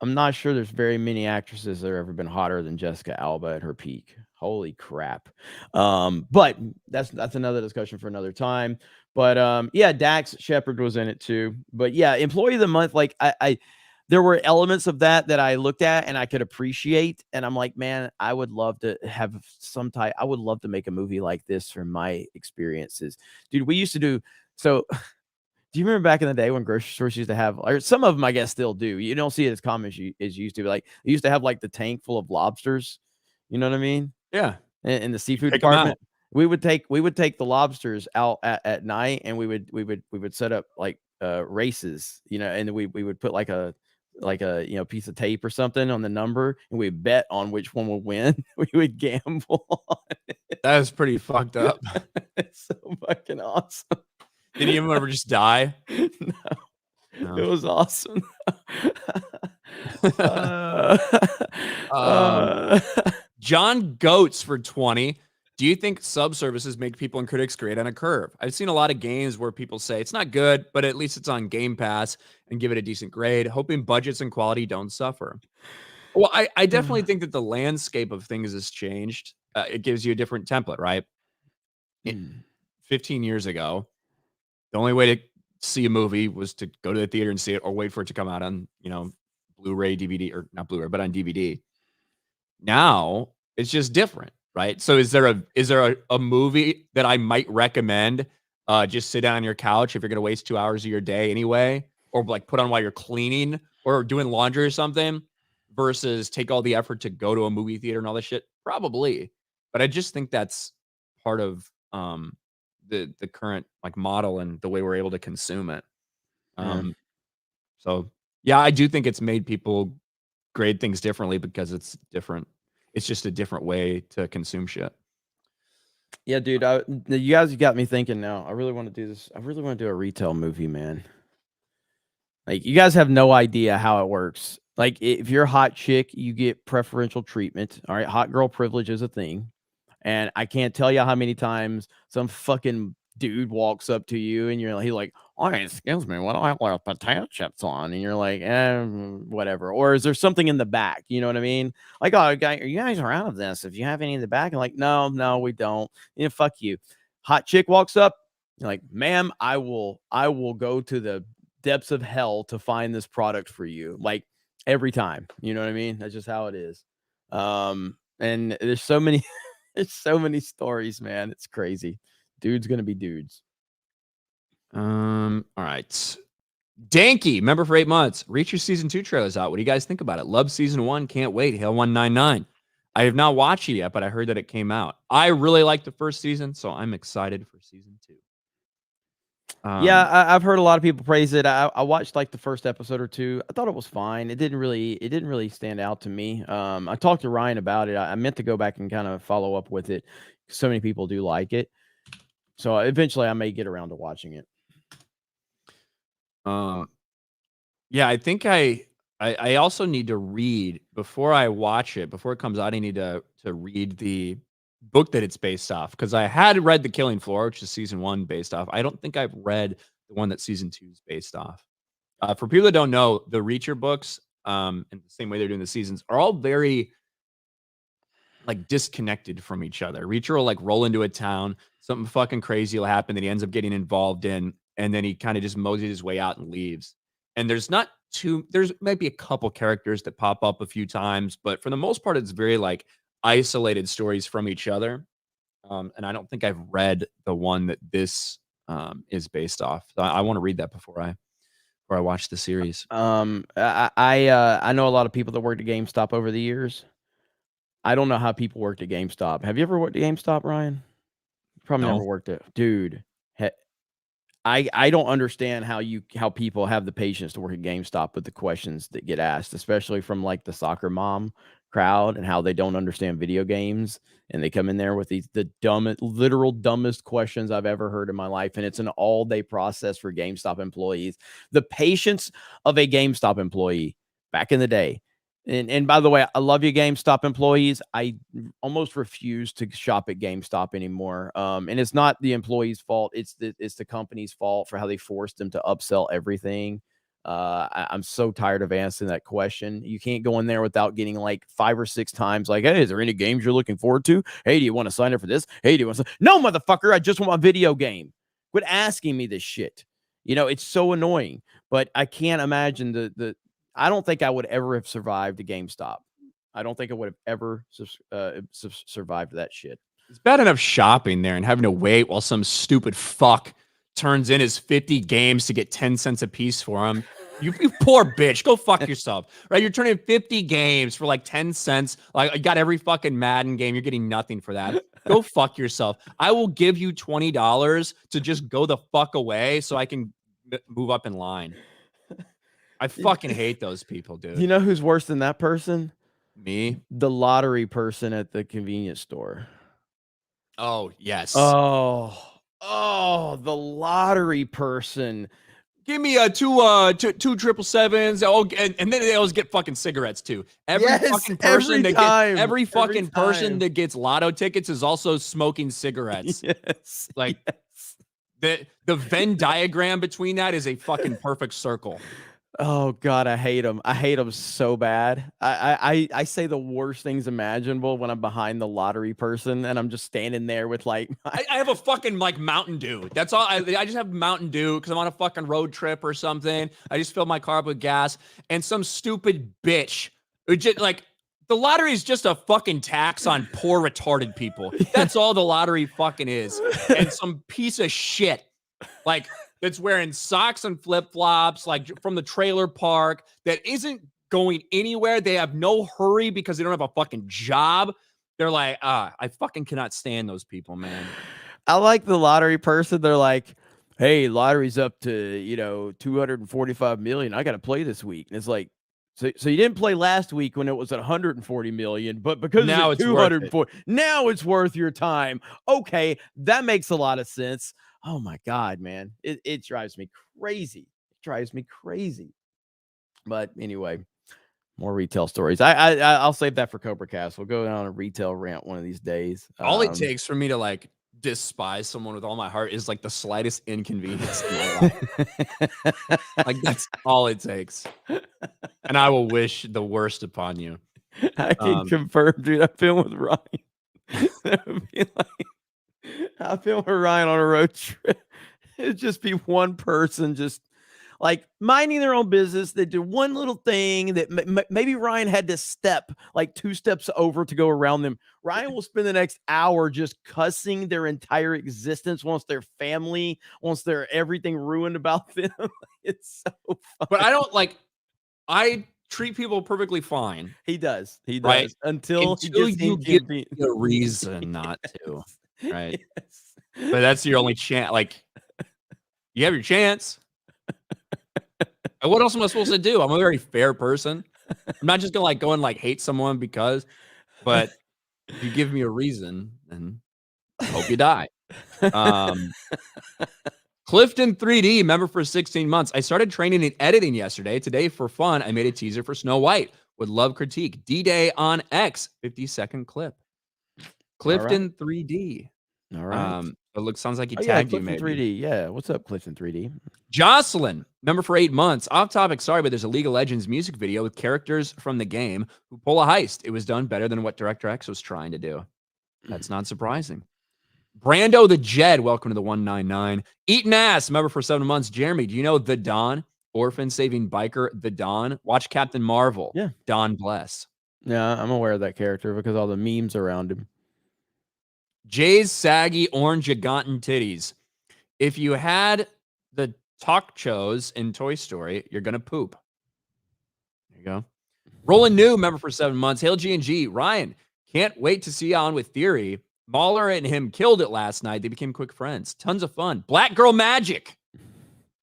I'm not sure there's very many actresses that have ever been hotter than Jessica Alba at her peak. Holy crap. But that's another discussion for another time. But yeah, Dax Shepard was in it too. But yeah, employee of the month, like I there were elements of that I looked at and I could appreciate. And I'm like, man, I would love to have I would love to make a movie like this from my experiences. Dude, we used to do so. Do you remember back in the day when grocery stores used to have, or some of them, I guess, still do? You don't see it as common as you used to. But like, they used to have like the tank full of lobsters. You know what I mean? Yeah. In the seafood Take 'em out. department, we would take the lobsters out at night, and we would set up like races, and we would put like a piece of tape or something on the number, and we bet on which one would win. We would gamble on it. That is pretty fucked up. It's so fucking awesome. Did you ever just die? No. It was awesome. John Goats for 20. Do you think subservices make people and critics create on a curve? I've seen a lot of games where people say it's not good, but at least it's on Game Pass and give it a decent grade, hoping budgets and quality don't suffer. Well, I definitely think that the landscape of things has changed. It gives you a different template, right? 15 years ago, the only way to see a movie was to go to the theater and see it or wait for it to come out on, Blu-ray, DVD, or not Blu-ray, but on DVD. Now it's just different, right? So is there a movie that I might recommend? Just sit down on your couch if you're going to waste 2 hours of your day anyway, or like put on while you're cleaning or doing laundry or something, versus take all the effort to go to a movie theater and all this shit? Probably. But I just think that's part of the current like model and the way we're able to consume it. So yeah, I do think it's made people grade things differently because it's different. It's just a different way to consume shit. Yeah, dude, you guys got me thinking now. I really want to do this. I really want to do a retail movie, man. Like, you guys have no idea how it works. Like, if you're a hot chick, you get preferential treatment. All right, hot girl privilege is a thing. And I can't tell you how many times some fucking dude walks up to you and he's like, oh, excuse me, what do I have potato chips on? And you're like, whatever. Or is there something in the back? You know what I mean? Like, oh, you guys are out of this. If you have any in the back, and like, no, we don't. Fuck you. Hot chick walks up. You're like, ma'am, I will go to the depths of hell to find this product for you. Like, every time. You know what I mean? That's just how it is. And there's so many. There's so many stories, man. It's crazy. Dude's gonna be dudes. All right. Danky, member for 8 months. Reacher season 2 trailer's out. What do you guys think about it? Love season 1. Can't wait. Hail 199. I have not watched it yet, but I heard that it came out. I really liked the first season, so I'm excited for season 2. Yeah, I've heard a lot of people praise it. I watched like the first episode or two. I thought it was fine. It didn't really stand out to me. I talked to Ryan about it. I meant to go back and kind of follow up with it. So many people do like it. So eventually I may get around to watching it. Yeah, I think I also need to read before I watch it. Before it comes out, I need to read the book that it's based off, because I had read The Killing Floor, which is season 1 based off. I don't think I've read the one that season 2 is based off. For people that don't know, the Reacher books, and the same way they're doing the seasons, are all very like disconnected from each other. Reacher will like roll into a town, something fucking crazy will happen that he ends up getting involved in, and then he kind of just moseyed his way out and leaves. And there's might be a couple characters that pop up a few times, but for the most part, it's very like isolated stories from each other. And I don't think I've read the one that this is based off. So I want to read that before I watch the series. I know a lot of people that worked at GameStop over the years. I don't know how people worked at GameStop. Have you ever worked at GameStop, Ryan? Probably never No. worked it, dude. I don't understand how people have the patience to work at GameStop with the questions that get asked, especially from like the soccer mom crowd and how they don't understand video games and they come in there with the dumbest questions I've ever heard in my life, and it's an all-day process for GameStop employees. The patience of a GameStop employee back in the day. And by the way, I love you, GameStop employees. I almost refuse to shop at GameStop anymore. And it's not the employee's fault. It's the company's fault for how they forced them to upsell everything. I'm so tired of answering that question. You can't go in there without getting like 5 or 6 times like, hey, is there any games you're looking forward to? Hey, do you want to sign up for this? Hey, do you want to? No, motherfucker, I just want my video game. Quit asking me this shit. It's so annoying. But I can't imagine I don't think I would ever have survived a GameStop. I don't think I would have ever survived that shit. It's bad enough shopping there and having to wait while some stupid fuck turns in his 50 games to get 10 cents a piece for him. You poor bitch. Go fuck yourself. Right? You're turning 50 games for like 10 cents. Like, you got every fucking Madden game. You're getting nothing for that. Go fuck yourself. I will give you $20 to just go the fuck away so I can move up in line. I fucking hate those people, dude. You know who's worse than that person? Me? The lottery person at the convenience store. Oh, yes. Oh, the lottery person. Give me two 777s. Oh, and then they always get fucking cigarettes too. Every fucking person that gets lotto tickets is also smoking cigarettes. Yes. Like the Venn diagram between that is a fucking perfect circle. Oh God, I hate them. I hate them so bad. I say the worst things imaginable when I'm behind the lottery person and I'm just standing there with like I have a fucking like Mountain Dew. That's all. I just have Mountain Dew because I'm on a fucking road trip or something. I just fill my car up with gas, and some stupid bitch who just like the lottery is just a fucking tax on poor retarded people. That's all the lottery fucking is, and some piece of shit like. That's wearing socks and flip-flops, like from the trailer park, that isn't going anywhere. They have no hurry because they don't have a fucking job. They're like, I fucking cannot stand those people, man. I like the lottery person. They're like, hey, lottery's up to, 245 million. I got to play this week. And it's like, so you didn't play last week when it was at 140 million, but because now it's 240, now it's worth your time. Okay, that makes a lot of sense. Oh my God, man. It drives me crazy. It drives me crazy. But anyway, more retail stories. I'll save that for Cobra Cast. We'll go down a retail rant one of these days. All it takes for me to like despise someone with all my heart is like the slightest inconvenience in my life. Like that's all it takes. And I will wish the worst upon you. I can confirm, dude. I've been with Ryan. I've been with Ryan on a road trip. It'd just be one person just like minding their own business. They do one little thing that maybe Ryan had to step like 2 steps over to go around them. Ryan will spend the next hour just cussing their entire existence, wants their family, wants their everything ruined about them. It's so funny. But I don't like, I treat people perfectly fine. He does. He does. Right? Until you give me a reason not to. Right. Yes. But that's your only chance. Like, you have your chance. What else am I supposed to do? I'm a very fair person. I'm not just gonna go and hate someone because, but if you give me a reason, then I hope you die. Clifton 3D, member for 16 months. I started training in editing yesterday. Today, for fun, I made a teaser for Snow White. Would love critique. D-Day on X. 50-second clip. Clifton 3D. All right. Sounds like he tagged you, maybe. 3D. Yeah. What's up, Clifton 3D? Jocelyn, member for 8 months. Off topic, sorry, but there's a League of Legends music video with characters from the game who pull a heist. It was done better than what Director X was trying to do. That's not surprising. Brando the Jed, welcome to the 199. Eating ass, member for 7 months. Jeremy, do you know The Don? Orphan saving biker, The Don. Watch Captain Marvel. Yeah. Don Bless. Yeah, I'm aware of that character because all the memes around him. Jay's saggy orange gigantin titties. If you had the talk shows in Toy Story, you're gonna poop. There you go. Rolling new member for 7 months. Hail G&G. Ryan, Can't wait to see you on with Theory. Mahler and him killed it last night. They became quick friends. Tons of fun. Black Girl Magic.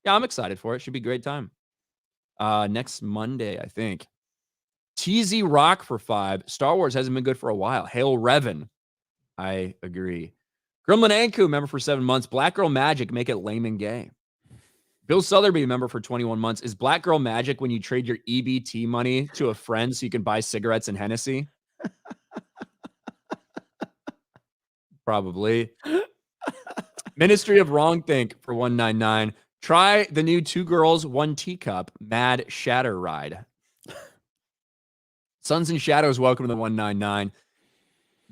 Yeah, I'm excited for it. Should be a great time. Next Monday, I think. TZ Rock for 5. Star Wars hasn't been good for a while. Hail Revan. I agree. Gremlin Anku, member for 7 months. Black Girl Magic, make it lame and gay. Bill Southerby, member for 21 months. Is Black Girl Magic when you trade your EBT money to a friend so you can buy cigarettes and Hennessy? Probably. Ministry of Wrongthink for 199. Try the new 2 girls, 1 teacup Mad Shatter ride. Suns and Shadows, welcome to the 199.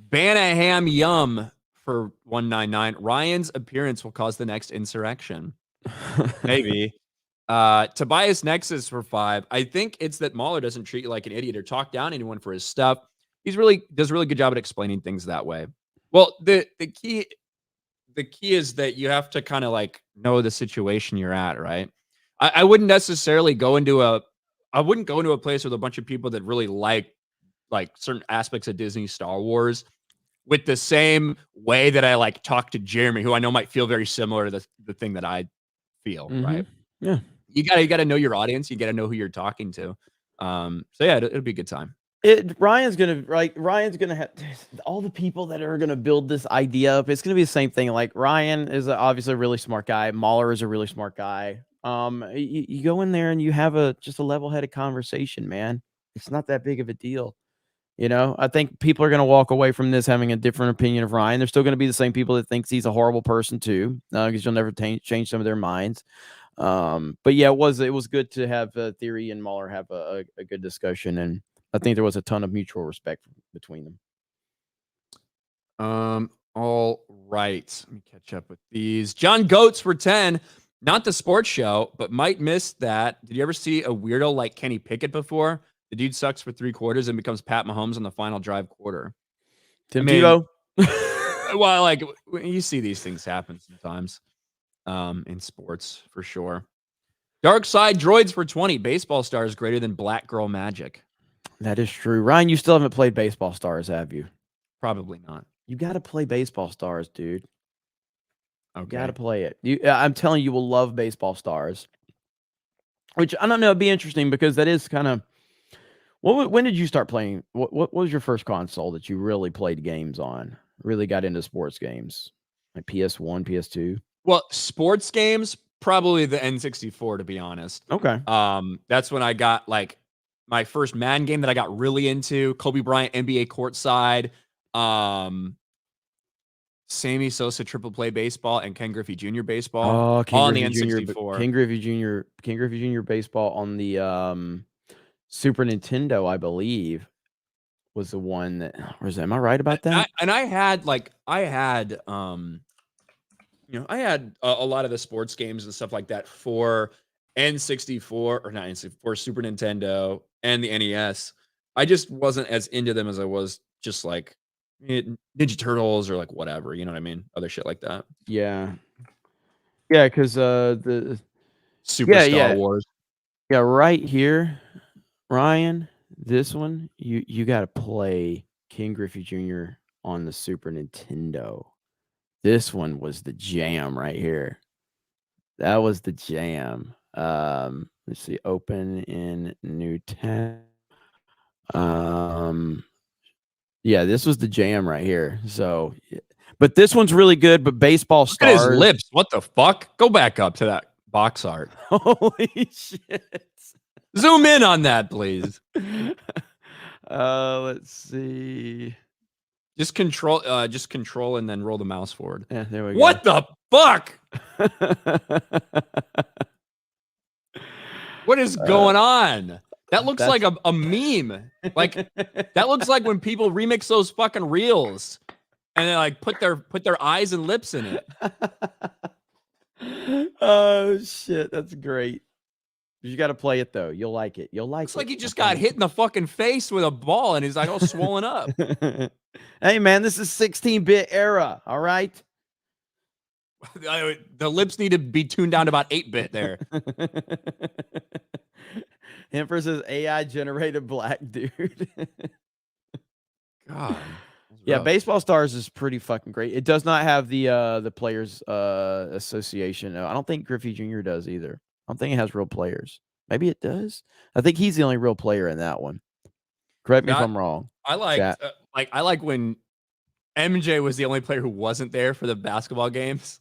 Banaham Yum for 199. Ryan's appearance will cause the next insurrection. Maybe. Tobias Nexus for 5. I think it's that Mahler doesn't treat you like an idiot or talk down anyone for his stuff. Does a really good job at explaining things that way. Well, the key is that you have to kind of like know the situation you're at, right? I wouldn't necessarily go into a place with a bunch of people that really like certain aspects of Disney Star Wars with the same way that I like talk to Jeremy, who I know might feel very similar to the thing that I feel, right? Yeah. You gotta know your audience. You gotta know who you're talking to. So yeah, it'll be a good time. Ryan's gonna have all the people that are gonna build this idea up. It's gonna be the same thing. Like Ryan is obviously a really smart guy. Mahler is a really smart guy. You go in there and you have just a level-headed conversation, man. It's not that big of a deal. You know, I think people are going to walk away from this having a different opinion of Ryan. There's still going to be the same people that thinks he's a horrible person too, because you'll never change some of their minds. But yeah, it was good to have Theory and Mahler have a good discussion, and I think there was a ton of mutual respect between them. All right, let me catch up with these. John Goats for 10. Not the sports show, but might miss that. Did you ever see a weirdo like Kenny Pickett before? The dude sucks for 3 quarters and becomes Pat Mahomes on the final drive quarter. Tim Tebow. Well, like you see these things happen sometimes in sports for sure. Dark Side Droids for 20. Baseball stars greater than Black Girl Magic. That is true. Ryan, you still haven't played Baseball Stars, have you? Probably not. You got to play Baseball Stars, dude. Okay. You got to play it. I'm telling you, you will love Baseball Stars. Which I don't know, it'd be interesting because that is kind of. When did you start playing? What was your first console that you really played games on? Really got into sports games, like PS1, PS2. Well, sports games, probably the N64, to be honest. Okay. That's when I got like my first Madden game that I got really into. Kobe Bryant NBA Courtside, Sammy Sosa Triple Play Baseball, and Ken Griffey Jr. Baseball. Oh, on the N64. Ken Griffey Jr. Baseball on the Super Nintendo, I believe, was the one that. Am I right about that? I had a lot of the sports games and stuff like that for N64 or not N64, for Super Nintendo and the NES. I just wasn't as into them as I was just like Ninja Turtles or like whatever, you know what I mean? Other shit like that. Yeah. Yeah, because the Star Wars. Yeah, right here, Ryan, this one, you got to play King Griffey Jr. on the Super Nintendo. This one was the jam right here. That was the jam. Let's see, open in new tab. Yeah, this was the jam right here. So, but this one's really good. But Baseball Stars. Look at his lips. What the fuck? Go back up to that box art. Holy shit. Zoom in on that, please. Let's see. Just control and then roll the mouse forward. Yeah, there we go. What the fuck? What is going on? That looks like a meme. Like that looks like when people remix those fucking reels and they like put their eyes and lips in it. Oh shit, that's great. You got to play it though. You'll like it. Looks like he just got hit in the fucking face with a ball and he's like all swollen up. Hey man, this is 16-bit era. All right. The lips need to be tuned down to about 8-bit there. Him versus AI generated black dude. God. Yeah, Gross. Baseball Stars is pretty fucking great. It does not have the Players Association. I don't think Griffey Jr. does either. I don't think it has real players. Maybe it does. I think he's the only real player in that one. Correct me if I'm wrong. I liked Chat. I like when MJ was the only player who wasn't there for the basketball games.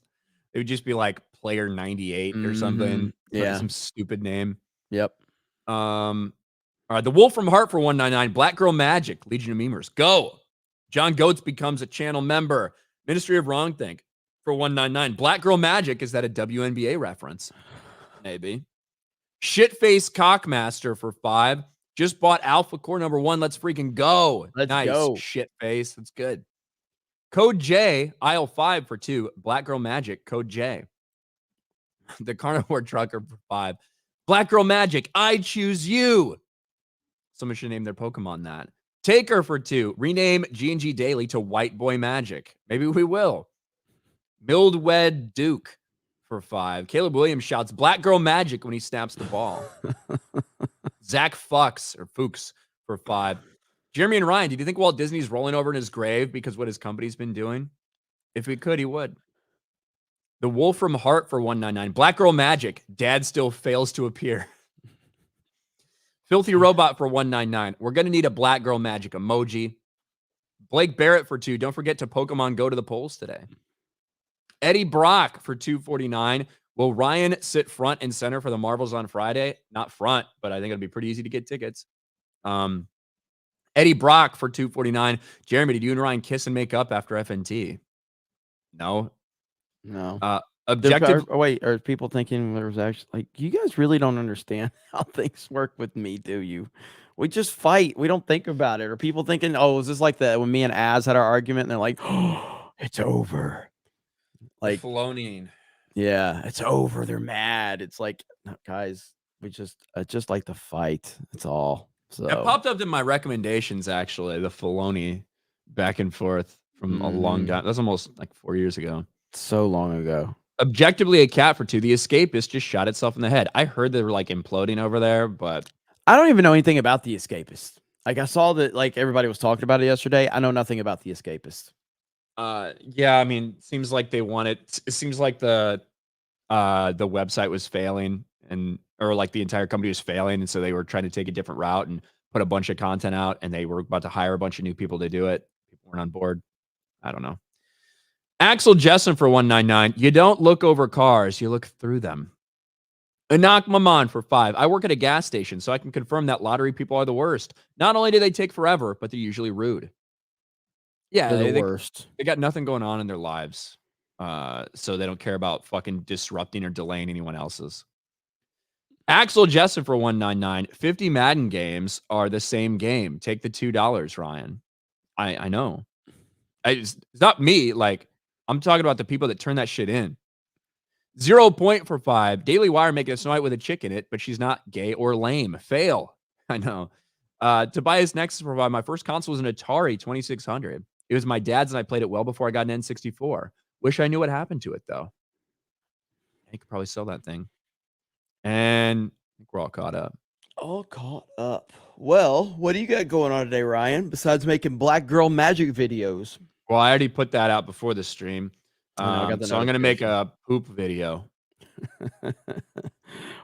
It would just be like player 98 or something. Like Yeah. some stupid name. Yep. All right, the Wolf from Heart for 199. Black Girl Magic, Legion of Memers. Go. John Goetz becomes a channel member. Ministry of Wrongthink for 199. Black Girl Magic, is that a WNBA reference? Maybe. Shitface Cockmaster for 5. Just bought Alpha Core number 1. Let's freaking go. Let's nice. go. Shitface. That's good. Code J, aisle 5 for 2. Black Girl Magic, Code J. The Carnivore Trucker for 5. Black Girl Magic, I choose you. Someone should name their Pokemon that. Taker for 2. Rename G&G Daily to White Boy Magic. Maybe we will. Mildwed Duke for 5. Caleb Williams shouts Black Girl Magic when he snaps the ball. Zach Fuchs for 5. Jeremy and Ryan, do you think Walt Disney's rolling over in his grave because what his company's been doing? If we could, he would. The Wolf from Heart for 199. Black Girl Magic. Dad still fails to appear. Filthy Robot for 199. We're going to need a Black Girl Magic emoji. Blake Barrett for 2. Don't forget to Pokemon go to the polls today. Eddie Brock for 249. Will Ryan sit front and center for the Marvels on Friday? Not front, but I think it'll be pretty easy to get tickets. Eddie Brock for 249. Jeremy, did you and Ryan kiss and make up after FNT? No. Objective. Wait, are people thinking there was actually like you guys really don't understand how things work with me, do you? We just fight. We don't think about it. Are people thinking, oh, is this like when me and Az had our argument and they're like, oh, it's over? Like Filoniing. Yeah, it's over. They're mad. It's like, no, guys, we just like to fight. That's all. So it popped up in my recommendations, actually, the Filoni back and forth from a long time. That's almost like 4 years ago. So long ago. Objectively a cat for 2. The Escapist just shot itself in the head. I heard they were like imploding over there, but I don't even know anything about the Escapist. Like I saw that like everybody was talking about it yesterday. I know nothing about the Escapist. Yeah, I mean, seems like they want it. It seems like the website was failing or like the entire company was failing, and so they were trying to take a different route and put a bunch of content out, and they were about to hire a bunch of new people to do it. People weren't on board. I don't know. Axel Jessen for 199. You don't look over cars, you look through them. Anak Maman for 5. I work at a gas station, so I can confirm that lottery people are the worst. Not only do they take forever, but they're usually rude. Yeah, they're the worst. They got nothing going on in their lives. So they don't care about fucking disrupting or delaying anyone else's. Axel Jessen for 199. 50 Madden games are the same game. Take the $2, Ryan. I know. It's not me. Like, I'm talking about the people that turn that shit in. 0 point for 5. Daily Wire making a Snow White with a chick in it, but she's not gay or lame. Fail. I know. Tobias Nexus for 5. My first console was an Atari 2600. It was my dad's, and I played it well before I got an N64. Wish I knew what happened to it, though. I could probably sell that thing. And I think we're all caught up. All caught up. Well, what do you got going on today, Ryan, besides making Black Girl Magic videos? Well, I already put that out before the stream. So I'm going to make a poop video.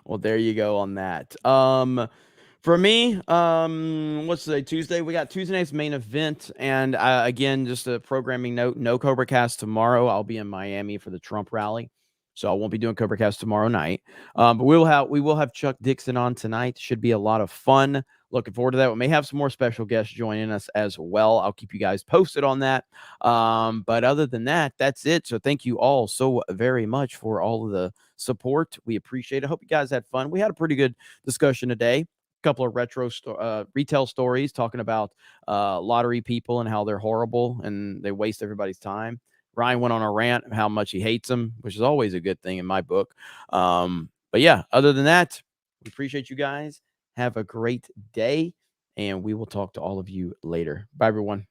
Well, there you go on that. For me, what's today? Tuesday. We got Tuesday night's main event, and again, just a programming note: no Cobra Cast tomorrow. I'll be in Miami for the Trump rally, so I won't be doing Cobra Cast tomorrow night. But we will have Chuck Dixon on tonight. Should be a lot of fun. Looking forward to that. We may have some more special guests joining us as well. I'll keep you guys posted on that. But other than that, that's it. So thank you all so very much for all of the support. We appreciate it. Hope you guys had fun. We had a pretty good discussion today. Couple of retro retail stories talking about lottery people and how they're horrible and they waste everybody's time. Ryan went on a rant of how much he hates them, which is always a good thing in my book. But yeah, other than that, we appreciate you guys. Have a great day, and we will talk to all of you later. Bye, everyone.